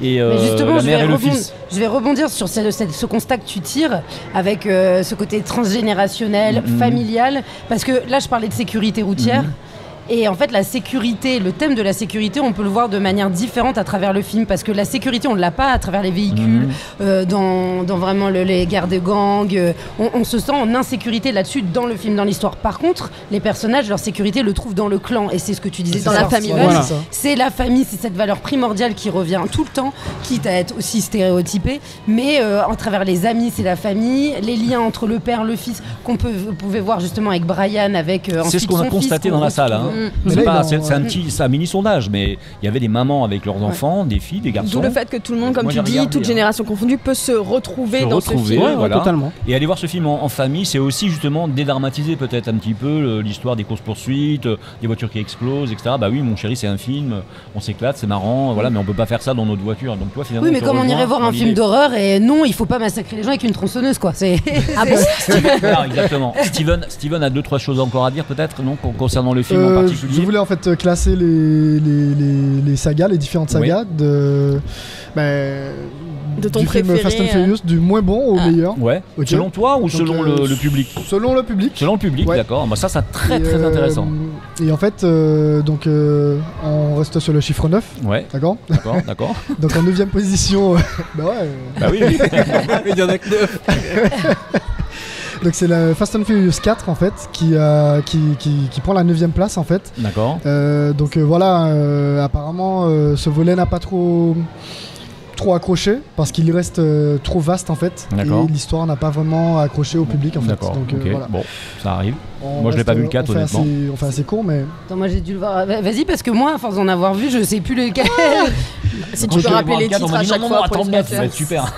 et la mère et le fils? Je vais rebondir sur ce constat que tu tires avec ce côté transgénérationnel, familial, parce que là je parlais de sécurité routière. Et en fait, la sécurité, le thème de la sécurité, on peut le voir de manière différente à travers le film, parce que la sécurité, on ne l'a pas à travers les véhicules, dans vraiment les guerres de gangs. On se sent en insécurité là-dessus dans le film, dans l'histoire. Par contre, les personnages, leur sécurité, le trouvent dans le clan. Et c'est ce que tu disais dans la famille. Voilà. C'est la famille, c'est cette valeur primordiale qui revient tout le temps, quitte à être aussi stéréotypée. Mais à travers les amis, c'est la famille, les liens entre le père, le fils, vous pouvez voir justement avec Brian, avec c'est ce qu'on a constaté dans la salle. C'est un mini sondage, mais il y avait des mamans avec leurs enfants, des filles, des garçons. D'où le fait que tout le monde, comme tu dis, toute génération confondue, peut se retrouver dans ce film. Voilà. Totalement. Et aller voir ce film en famille, c'est aussi justement dédramatiser peut-être un petit peu l'histoire des courses-poursuites, des voitures qui explosent, etc. Bah oui, mon chéri, c'est un film, on s'éclate, c'est marrant, voilà, mais on peut pas faire ça dans notre voiture. Donc toi, finalement, oui, mais comme on irait voir un film d'horreur, et non, il faut pas massacrer les gens avec une tronçonneuse, quoi. Ah bon? Exactement. Steven a 2-3 choses encore à dire, peut-être, non, concernant le film en particulier. Je voulais en fait classer les sagas, les différentes sagas de ton du film préféré, Fast and Furious, du moins bon au meilleur. Ouais. Okay. Selon toi ou selon le public? Selon le public. Selon le public, d'accord. Bah ça, c'est très intéressant. Et en fait, on reste sur le chiffre 9. Ouais. D'accord. Donc en 9ème position. Bah oui. Il y en a que 9. Donc c'est la Fast and Furious 4 en fait qui prend la 9ème place en fait. D'accord. Apparemment ce volet n'a pas trop accroché parce qu'il reste trop vaste en fait. D'accord. Et l'histoire n'a pas vraiment accroché au public en fait. D'accord. Donc voilà. Bon, ça arrive. Moi je l'ai pas vu le 4 honnêtement. On fait assez court mais. Attends, moi j'ai dû le voir. Vas-y parce que moi à force d'en avoir vu je sais plus lequel. Si tu peux rappeler les titres à chaque fois pour les ça va être super.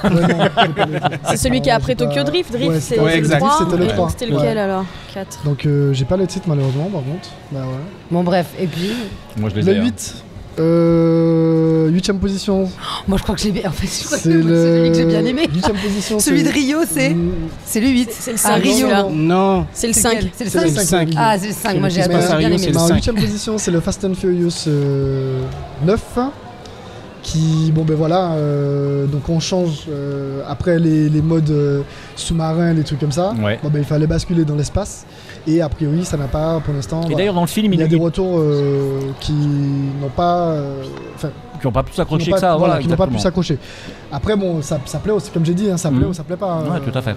C'est celui qui est après Tokyo Drift. Drift c'est exact. le 3. C'était le 3. C'était lequel alors? 4. Donc j'ai pas le titre malheureusement par contre. Bah ouais. Bon bref, et puis moi je les ai. Le 8. 8ème position. Moi je crois que j'ai bien. En fait, c'est celui que j'ai bien aimé. 8ème position. Celui de Rio, c'est le 8. C'est le 5. Rio. Non. C'est le 5. C'est le 5. Ah, c'est le 5. Moi j'ai bien aimé. En 8ème position, c'est le Fast and Furious 9. Qui, donc on change après les modes sous-marins, les trucs comme ça. Ouais. Il fallait basculer dans l'espace. Et a priori, ça n'a pas pour l'instant. Et d'ailleurs, dans le film, il y a des retours qui n'ont pas. Qui n'ont pas pu s'accrocher que ça. Qui n'ont pas pu s'accrocher. Après, ça plaît aussi, comme j'ai dit, ça plaît ou ça plaît pas. Ouais, tout à fait.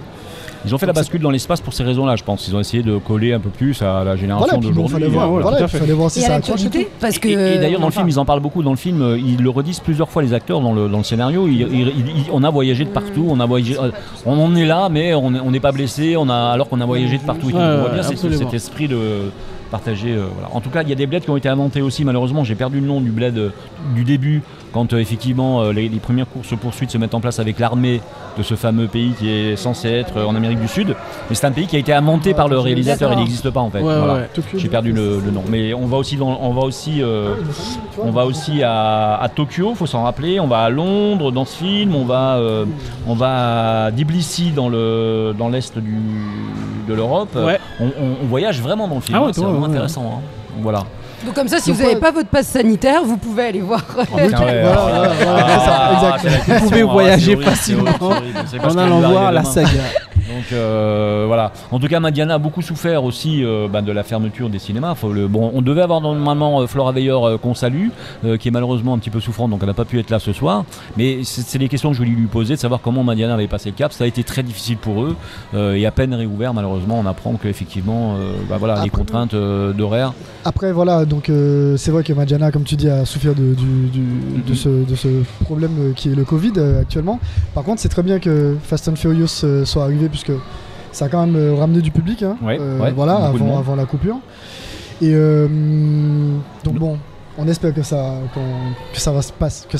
Ils ont fait la bascule dans l'espace pour ces raisons-là, je pense. Ils ont essayé de coller un peu plus à la génération d'aujourd'hui. Il fallait voir si ça accroche. Et d'ailleurs, dans le film, ils en parlent beaucoup. Dans le film, ils le redisent plusieurs fois, les acteurs, dans le scénario. On a voyagé de partout. On est là, mais on n'est pas blessé. Alors qu'on a voyagé de partout. On voit bien cet esprit de partager. Voilà. En tout cas, il y a des bleds qui ont été inventés aussi. Malheureusement, j'ai perdu le nom du bled du début, quand effectivement les premières courses-poursuites se mettent en place avec l'armée de ce fameux pays qui est censé être en Amérique du Sud. Mais c'est un pays qui a été inventé par le réalisateur, il n'existe pas en fait. J'ai perdu le nom. Mais on va aussi à Tokyo, faut s'en rappeler. On va à Londres dans ce film. On va à Tbilissi dans l'est de l'Europe. Ouais. On voyage vraiment dans le film. C'est vraiment intéressant. Hein. Voilà. Donc comme ça, si vous n'avez pas votre passe sanitaire, vous pouvez aller voir. Vous pouvez voyager facilement en allant voir la saga. Donc voilà. En tout cas, Madiana a beaucoup souffert aussi de la fermeture des cinémas. On devait avoir normalement Flora Veilleur qu'on salue, qui est malheureusement un petit peu souffrante, donc elle n'a pas pu être là ce soir. Mais c'est les questions que je voulais lui poser, de savoir comment Madiana avait passé le cap. Ça a été très difficile pour eux. Et à peine réouvert, malheureusement, on apprend qu'effectivement, les contraintes d'horaire. Après, voilà, donc c'est vrai que Madiana, comme tu dis, a souffert de ce problème qui est le Covid actuellement. Par contre, c'est très bien que Fast and Furious soit arrivé, puisque ça a quand même ramené du public avant la coupure. Et donc bon, on espère que ça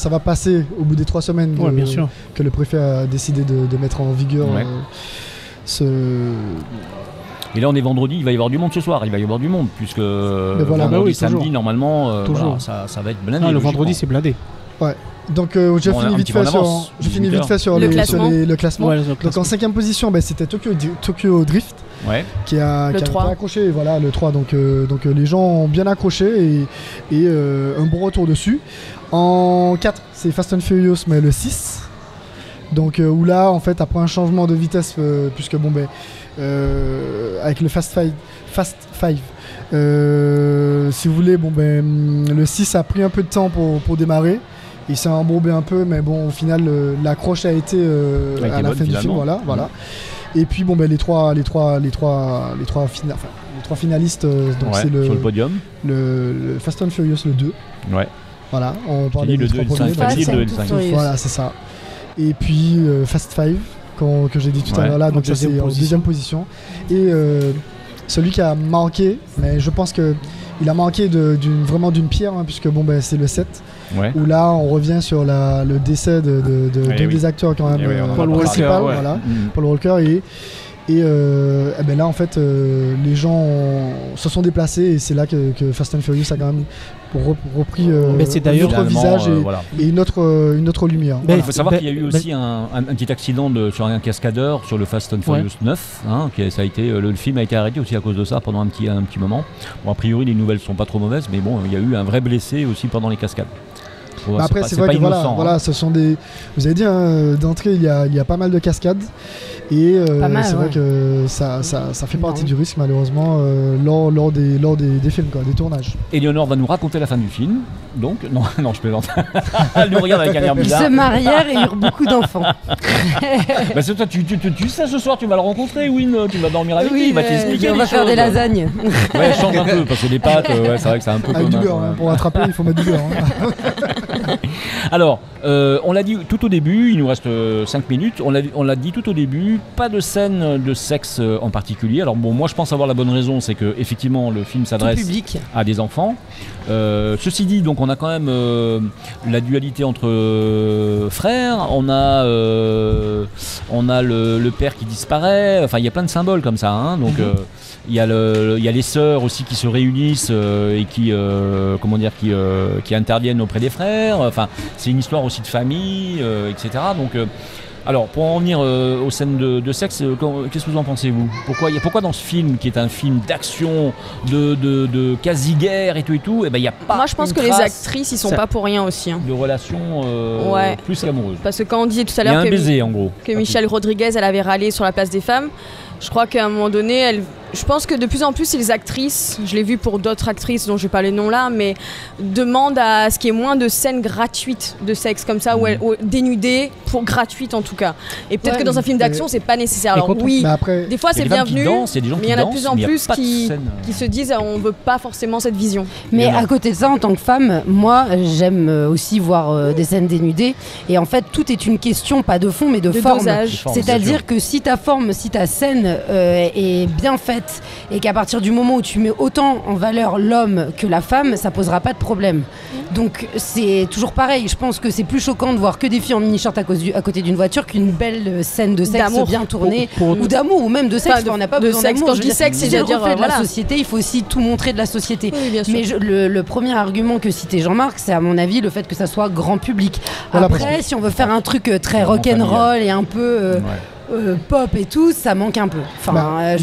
va passer au bout des 3 semaines bien sûr. Que le préfet a décidé de mettre en vigueur Et là on est vendredi, il va y avoir du monde ce soir, puisque samedi toujours. normalement ça va être blindé. Le vendredi c'est blindé. Ouais. Donc je finis vite fait sur le classement. Ouais, donc en 5e position, c'était Tokyo Drift qui a accroché, voilà, le 3. Donc les gens ont bien accroché et un bon retour dessus. En 4, c'est Fast and Furious, mais le 6. Donc où là, en fait, après un changement de vitesse, puisque avec le Fast 5, si vous voulez, le 6 a pris un peu de temps pour démarrer. Il s'est embourbé un peu, mais bon, au final, l'accroche a été à la fin du film, voilà. Et puis les trois finalistes, donc c'est sur le podium, le Fast and Furious le 2. Ouais. Voilà, on parlait le 2 et le 5. Voilà, c'est ça. Et puis Fast 5 que j'ai dit tout à l'heure là, donc ça c'est en 2e position. Et celui qui a manqué, mais je pense que il a manqué vraiment d'une pierre, puisque c'est le 7. Où là on revient sur le décès de des acteurs quand même, Paul Walker, Paul Walker, et là en fait les gens se sont déplacés, et c'est là que Fast and Furious a quand même repris un autre visage et une autre lumière. Il faut savoir qu'il y a eu aussi un petit accident sur un cascadeur sur le Fast and Furious 9, ça a été, le film a été arrêté aussi à cause de ça pendant un petit moment. Bon, a priori les nouvelles sont pas trop mauvaises, mais bon, il y a eu un vrai blessé aussi pendant les cascades. Après c'est vrai que voilà, ce sont des, vous avez dit d'entrée il y a pas mal de cascades, et c'est vrai que ça fait partie du risque malheureusement lors des films, des tournages. Éléonore va nous raconter la fin du film, donc non je plaisante. Elle nous regarde avec un air bizarre. Ils se marièrent et eurent beaucoup d'enfants. C'est toi, tu sais, ce soir tu vas le rencontrer, Win, tu vas dormir avec lui, il va t'expliquer. On va faire des lasagnes. Ouais, change un peu parce que les pâtes, c'est vrai que c'est un peu avec du beurre, pour attraper il faut mettre du beurre. Alors, on l'a dit tout au début, il nous reste 5 minutes, on l'a dit tout au début, pas de scène de sexe en particulier. Alors bon, moi je pense avoir la bonne raison, c'est que effectivement le film s'adresse à des enfants. Ceci dit, donc on a quand même la dualité entre frères, on a le père qui disparaît, enfin il y a plein de symboles comme ça, donc il y a les sœurs aussi qui se réunissent et qui interviennent auprès des frères. Enfin, c'est une histoire aussi de famille, etc. Donc, alors, pour en venir aux scènes de sexe, qu'est-ce que vous en pensez, vous ? Pourquoi dans ce film, qui est un film d'action, de quasi-guerre et tout, il n'y a pas. Moi, je pense que les actrices, ils sont pas pour rien aussi. De relations plus qu'amoureuses. Parce que quand on disait tout à l'heure que Michelle Rodriguez, elle avait râlé sur la place des femmes, je crois qu'à un moment donné, je pense que de plus en plus les actrices, je l'ai vu pour d'autres actrices dont je n'ai pas les noms là, mais demandent à ce qu'il y ait moins de scènes gratuites de sexe comme ça, ou dénudées, pour gratuites en tout cas. Et peut-être que dans un film d'action, c'est pas nécessaire. Alors oui, des fois c'est bienvenu, mais il y en a de plus en plus qui se disent on veut pas forcément cette vision. Mais à côté de ça, en tant que femme, moi j'aime aussi voir des scènes dénudées, et en fait tout est une question pas de fond mais de forme. C'est-à-dire que si ta scène est bien faite, et qu'à partir du moment où tu mets autant en valeur l'homme que la femme, ça posera pas de problème. Donc c'est toujours pareil, je pense que c'est plus choquant de voir que des filles en mini-short à côté d'une voiture qu'une belle scène de sexe bien tournée, ou d'amour, ou même de sexe. On n'a pas besoin d'amour. Quand je dis sexe, c'est le reflet de la société, il faut aussi tout montrer de la société. Mais le premier argument que citait Jean-Marc, c'est à mon avis le fait que ça soit grand public. Après, si on veut faire un truc très rock'n'roll et un peu pop et tout, ça manque un peu. Je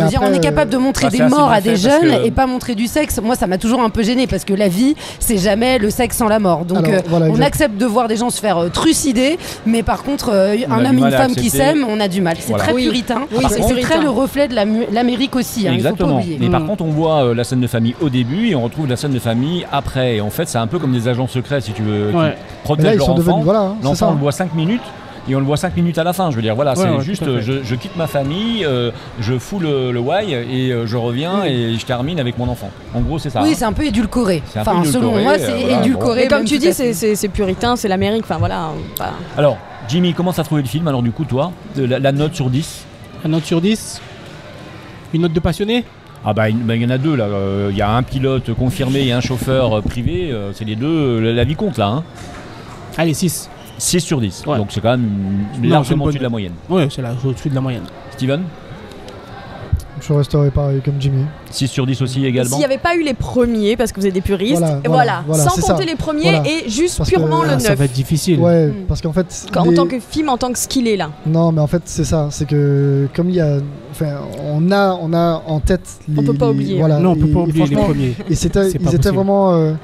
veux dire, on est capable de montrer des morts à des jeunes et pas montrer du sexe. Moi, ça m'a toujours un peu gêné parce que la vie, c'est jamais le sexe sans la mort. Donc, on accepte de voir des gens se faire trucider, mais par contre, un homme et une femme qui s'aiment, on a du mal. C'est très puritain. C'est très le reflet de l'Amérique aussi. Exactement. Il faut pas oublier. Mais par contre, on voit la scène de famille au début et on retrouve la scène de famille après. Et en fait, c'est un peu comme des agents secrets, si tu veux, qui protègent leur enfant. L'enfant, on le voit 5 minutes. Et on le voit 5 minutes à la fin, je veux dire, voilà, c'est juste, je quitte ma famille, je fous le why et je reviens et je termine avec mon enfant. En gros, c'est ça. Oui, c'est un peu édulcoré. Selon moi, c'est édulcoré. Mais comme tu dis, c'est puritain, c'est l'Amérique, enfin voilà. Alors, Jimmy, comment t'as trouvé le film, alors du coup, toi, la note sur 10 ? La note sur 10 ? Une note de passionné ? Il y en a deux là, il y a un pilote confirmé et un chauffeur privé, c'est les deux, la vie compte là. Allez, 6. 6 sur 10, donc c'est quand même largement au-dessus de la moyenne. Oui, c'est là, au-dessus de la moyenne. Steven ? Je resterai pareil comme Jimmy. 6 sur 10 aussi également. S'il n'y avait pas eu les premiers, parce que vous êtes des puristes, voilà, sans c'est compter ça. les premiers et juste Parce purement que le 9. Ça va être difficile. Ouais, parce qu'en fait. En tant que film, en tant que ce qu'il est là. Non, mais en fait, c'est ça. C'est que comme il y a. Enfin, on a en tête les. On peut pas oublier. Voilà, Non, on peut pas oublier les franchement, premiers. Et ils C'est étaient pas possible. vraiment.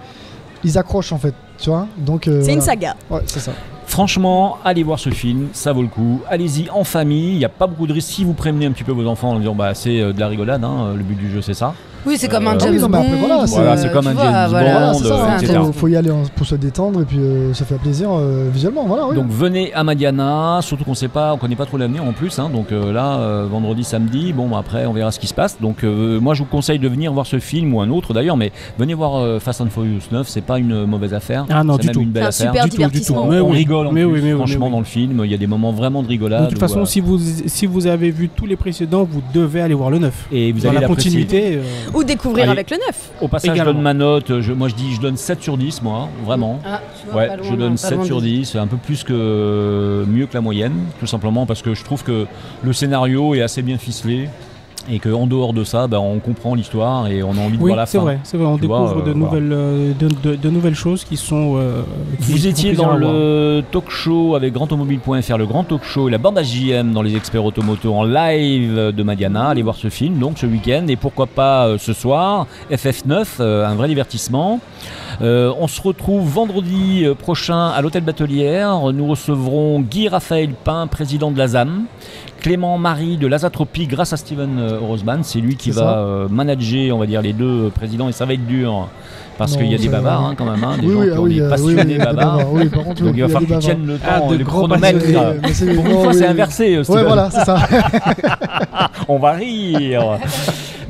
Ils accrochent en fait, tu vois. Donc. C'est une saga. Ouais, c'est ça. Franchement, allez voir ce film, ça vaut le coup. Allez-y en famille, il n'y a pas beaucoup de risques. Si vous prévenez un petit peu vos enfants en disant bah, c'est de la rigolade, hein, le but du jeu c'est ça. Oui, c'est comme un oui, James non, mais après, Bond. voilà, c'est comme tu un vois, James voilà, Bond, c'est ça, etc. faut y aller pour se détendre et puis ça fait plaisir visuellement. Voilà, oui. Donc venez à Madiana, surtout qu'on connaît pas trop l'avenir en plus. Hein, donc là, vendredi, samedi, bon après on verra ce qui se passe. Donc moi je vous conseille de venir voir ce film ou un autre d'ailleurs, mais venez voir Fast and Furious 9, c'est pas une mauvaise affaire. Ah non, c'est du même tout. une belle C'est un affaire. super Du tout, du tout. divertissement. Mais On oui. rigole en Mais plus, oui, mais oui, franchement mais oui. dans le film, il y a des moments vraiment de rigolade. De toute façon, si vous avez vu tous les précédents, vous devez aller voir le 9. Et vous Dans allez la l'apprécier. continuité. Ou découvrir Allez. avec le 9. Au passage, Également. je donne ma note. Moi, je donne 7 sur 10, moi, vraiment. Ah, tu vois, Ouais, pas loin, je donne pas 7 loin sur de- 10, un peu plus que mieux que la moyenne, tout simplement parce que je trouve que le scénario est assez bien ficelé et qu'en dehors de ça, on comprend l'histoire et on a envie de Oui, voir la c'est fin. vrai, c'est vrai. On Tu vois, découvre de voilà. nouvelles, de nouvelles choses qui sont. qui Vous font étiez plaisir dans à voir. le talk show avec grandautomobile.fr, le grand talk show et la bande à JM dans les experts automoto en live de Madiana. Allez voir ce film donc ce week-end et pourquoi pas ce soir, FF9, un vrai divertissement. On se retrouve vendredi prochain à l'hôtel Batelière. Nous recevrons Guy Raphaël Pin, président de la ZAM. Clément Marie de l'Azatropie grâce à Steven Rosman. C'est lui qui C'est va manager, on va dire, les deux présidents et ça va être dur parce Non, qu'il y a des ça- bavards hein, quand même, hein, des Oui, gens oui, qui ah ont oui, des oui, passionnés oui, bavards. oui, par contre, Donc il va oui, falloir des qu'ils tiennent bavards. le Ah, temps, de le grands chronomètre. passionnés. Mais c'est- Pour non, une fois, oui, c'est oui. inversé, Steven. Ouais, voilà, c'est ça. On va rire.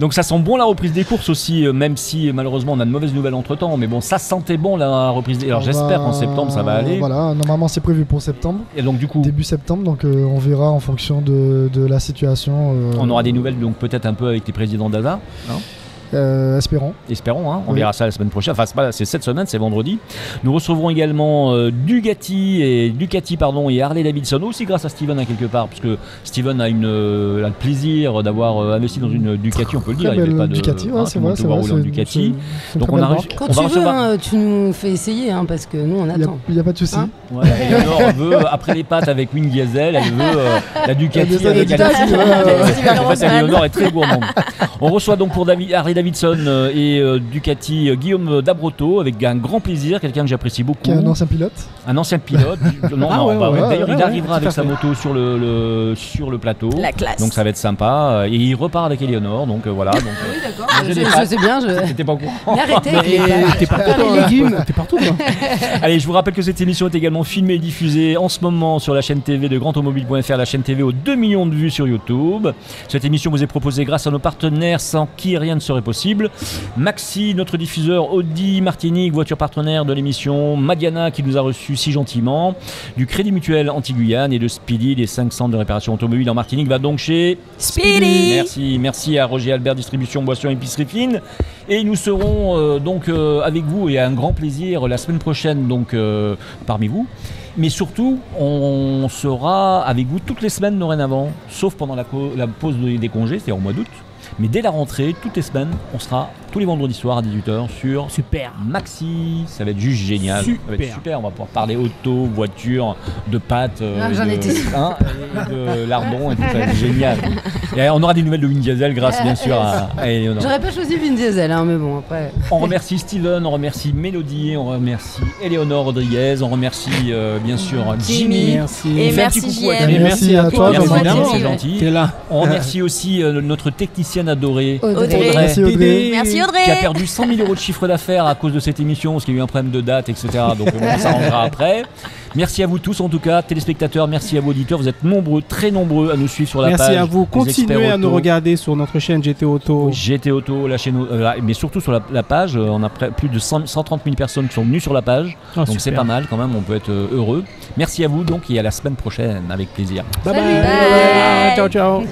Donc ça sent bon la reprise des courses aussi, même si malheureusement on a de mauvaises nouvelles entre temps. Mais bon, ça sentait bon la reprise des... Alors j'espère qu'en septembre ça va aller. Voilà, normalement c'est prévu pour septembre, Et donc du coup, début septembre, donc on verra en fonction de la situation. on aura des nouvelles donc peut-être un peu avec les présidents d'ASA. Espérons. Espérons, hein. On Oui. verra ça la semaine prochaine. Enfin, c'est cette semaine, c'est vendredi. Nous recevrons également Ducati et Harley Davidson aussi grâce à Steven à quelque part, parce que Steven a le plaisir d'avoir investi dans une Ducati, on peut le dire. Très Il y avait belle pas de Ducati, ouais, hein, c'est tout le vrai, monde c'est peut voir vrai. rouler en Ducati. c'est une Donc très on belle a marque. Quand on va tu veux, recevoir. hein, tu nous fais essayer, hein, parce que nous on attend. Il n'y a pas de souci. Hein Ouais, Eleonore veut, après les pattes avec Wing Diesel, elle veut la Ducati Diesel avec et Alpine. Ducati, ouais. En fait, Eleonore est très gourmande. On reçoit donc pour Harley Davidson et Ducati Guillaume Dabroto avec un grand plaisir, quelqu'un que j'apprécie beaucoup. Qui est un ancien pilote. Un ancien pilote. Non, Ah non, ouais, bah ouais, ouais. D'ailleurs, ouais, il ouais, arrivera tout avec à sa fait. moto sur le plateau. La classe. Donc ça va être sympa. Et il repart avec Eleonore. Donc voilà. Donc, Oui, d'accord. Manger Je des pâtes. sais bien. t'étais pas au courant. Mais arrêtez avec les pâtes. T'es partout, Faire les toi. légumes. T'es partout, toi. Allez, je vous rappelle que cette émission est également filmée et diffusée en ce moment sur la chaîne TV de grandautomobile.fr, la chaîne TV aux 2 millions de vues sur YouTube. Cette émission vous est proposée grâce à nos partenaires sans qui rien ne serait possible. Maxi, notre diffuseur, Audi Martinique, voiture partenaire de l'émission, Madiana qui nous a reçus si gentiment, du Crédit Mutuel Anti-Guyane et de Speedy, les 5 centres de réparation automobile en Martinique, va donc chez Speedy. Merci à Roger Albert, distribution boissons épicerie fine. Et nous serons avec vous et à un grand plaisir la semaine prochaine parmi vous. Mais surtout, on sera avec vous toutes les semaines dorénavant, sauf pendant la pause des congés, c'est-à-dire au mois d'août. Mais dès la rentrée, toutes les semaines, on sera tous les vendredis soirs à 18h sur Super. Maxi. Ça va être juste génial. Ça va être Super. super. On va pouvoir parler auto, voiture, de pâtes, Ah, j'en étais sûre. et de lardons et tout ça. C'est génial. Et on aura des nouvelles de Wing Diesel grâce bien sûr à Eleonore. J'aurais pas choisi Vin Diesel, hein, mais bon, après. On remercie Steven, on remercie Mélodie, on remercie Eleonore Rodriguez, on remercie bien sûr Jimmy. Merci. Et Il fait un merci, petit coucou à JM. Camille. Merci à toi, Merci, Jean-Marc. évidemment, c'est Ouais. gentil. T'es là. On remercie aussi notre technicienne adorée, Audrey. Merci Audrey. Merci qui a Audrey. perdu 100 000 € de chiffre d'affaires à cause de cette émission, parce qu'il y a eu un problème de date, etc. Donc on s'arrangera après. Merci à vous tous, en tout cas, téléspectateurs, merci à vos auditeurs. Vous êtes nombreux, très nombreux à nous suivre sur la page. Merci à vous. des experts Continuez à auto. nous regarder sur notre chaîne GT Auto. GT Auto, la chaîne, mais surtout sur la page, on a plus de 130 000 personnes qui sont venues sur la page. Oh, Donc super. c'est pas mal quand même, on peut être heureux. Merci à vous donc et à la semaine prochaine avec plaisir. Bye Salut. bye. Bye. Ciao, ciao.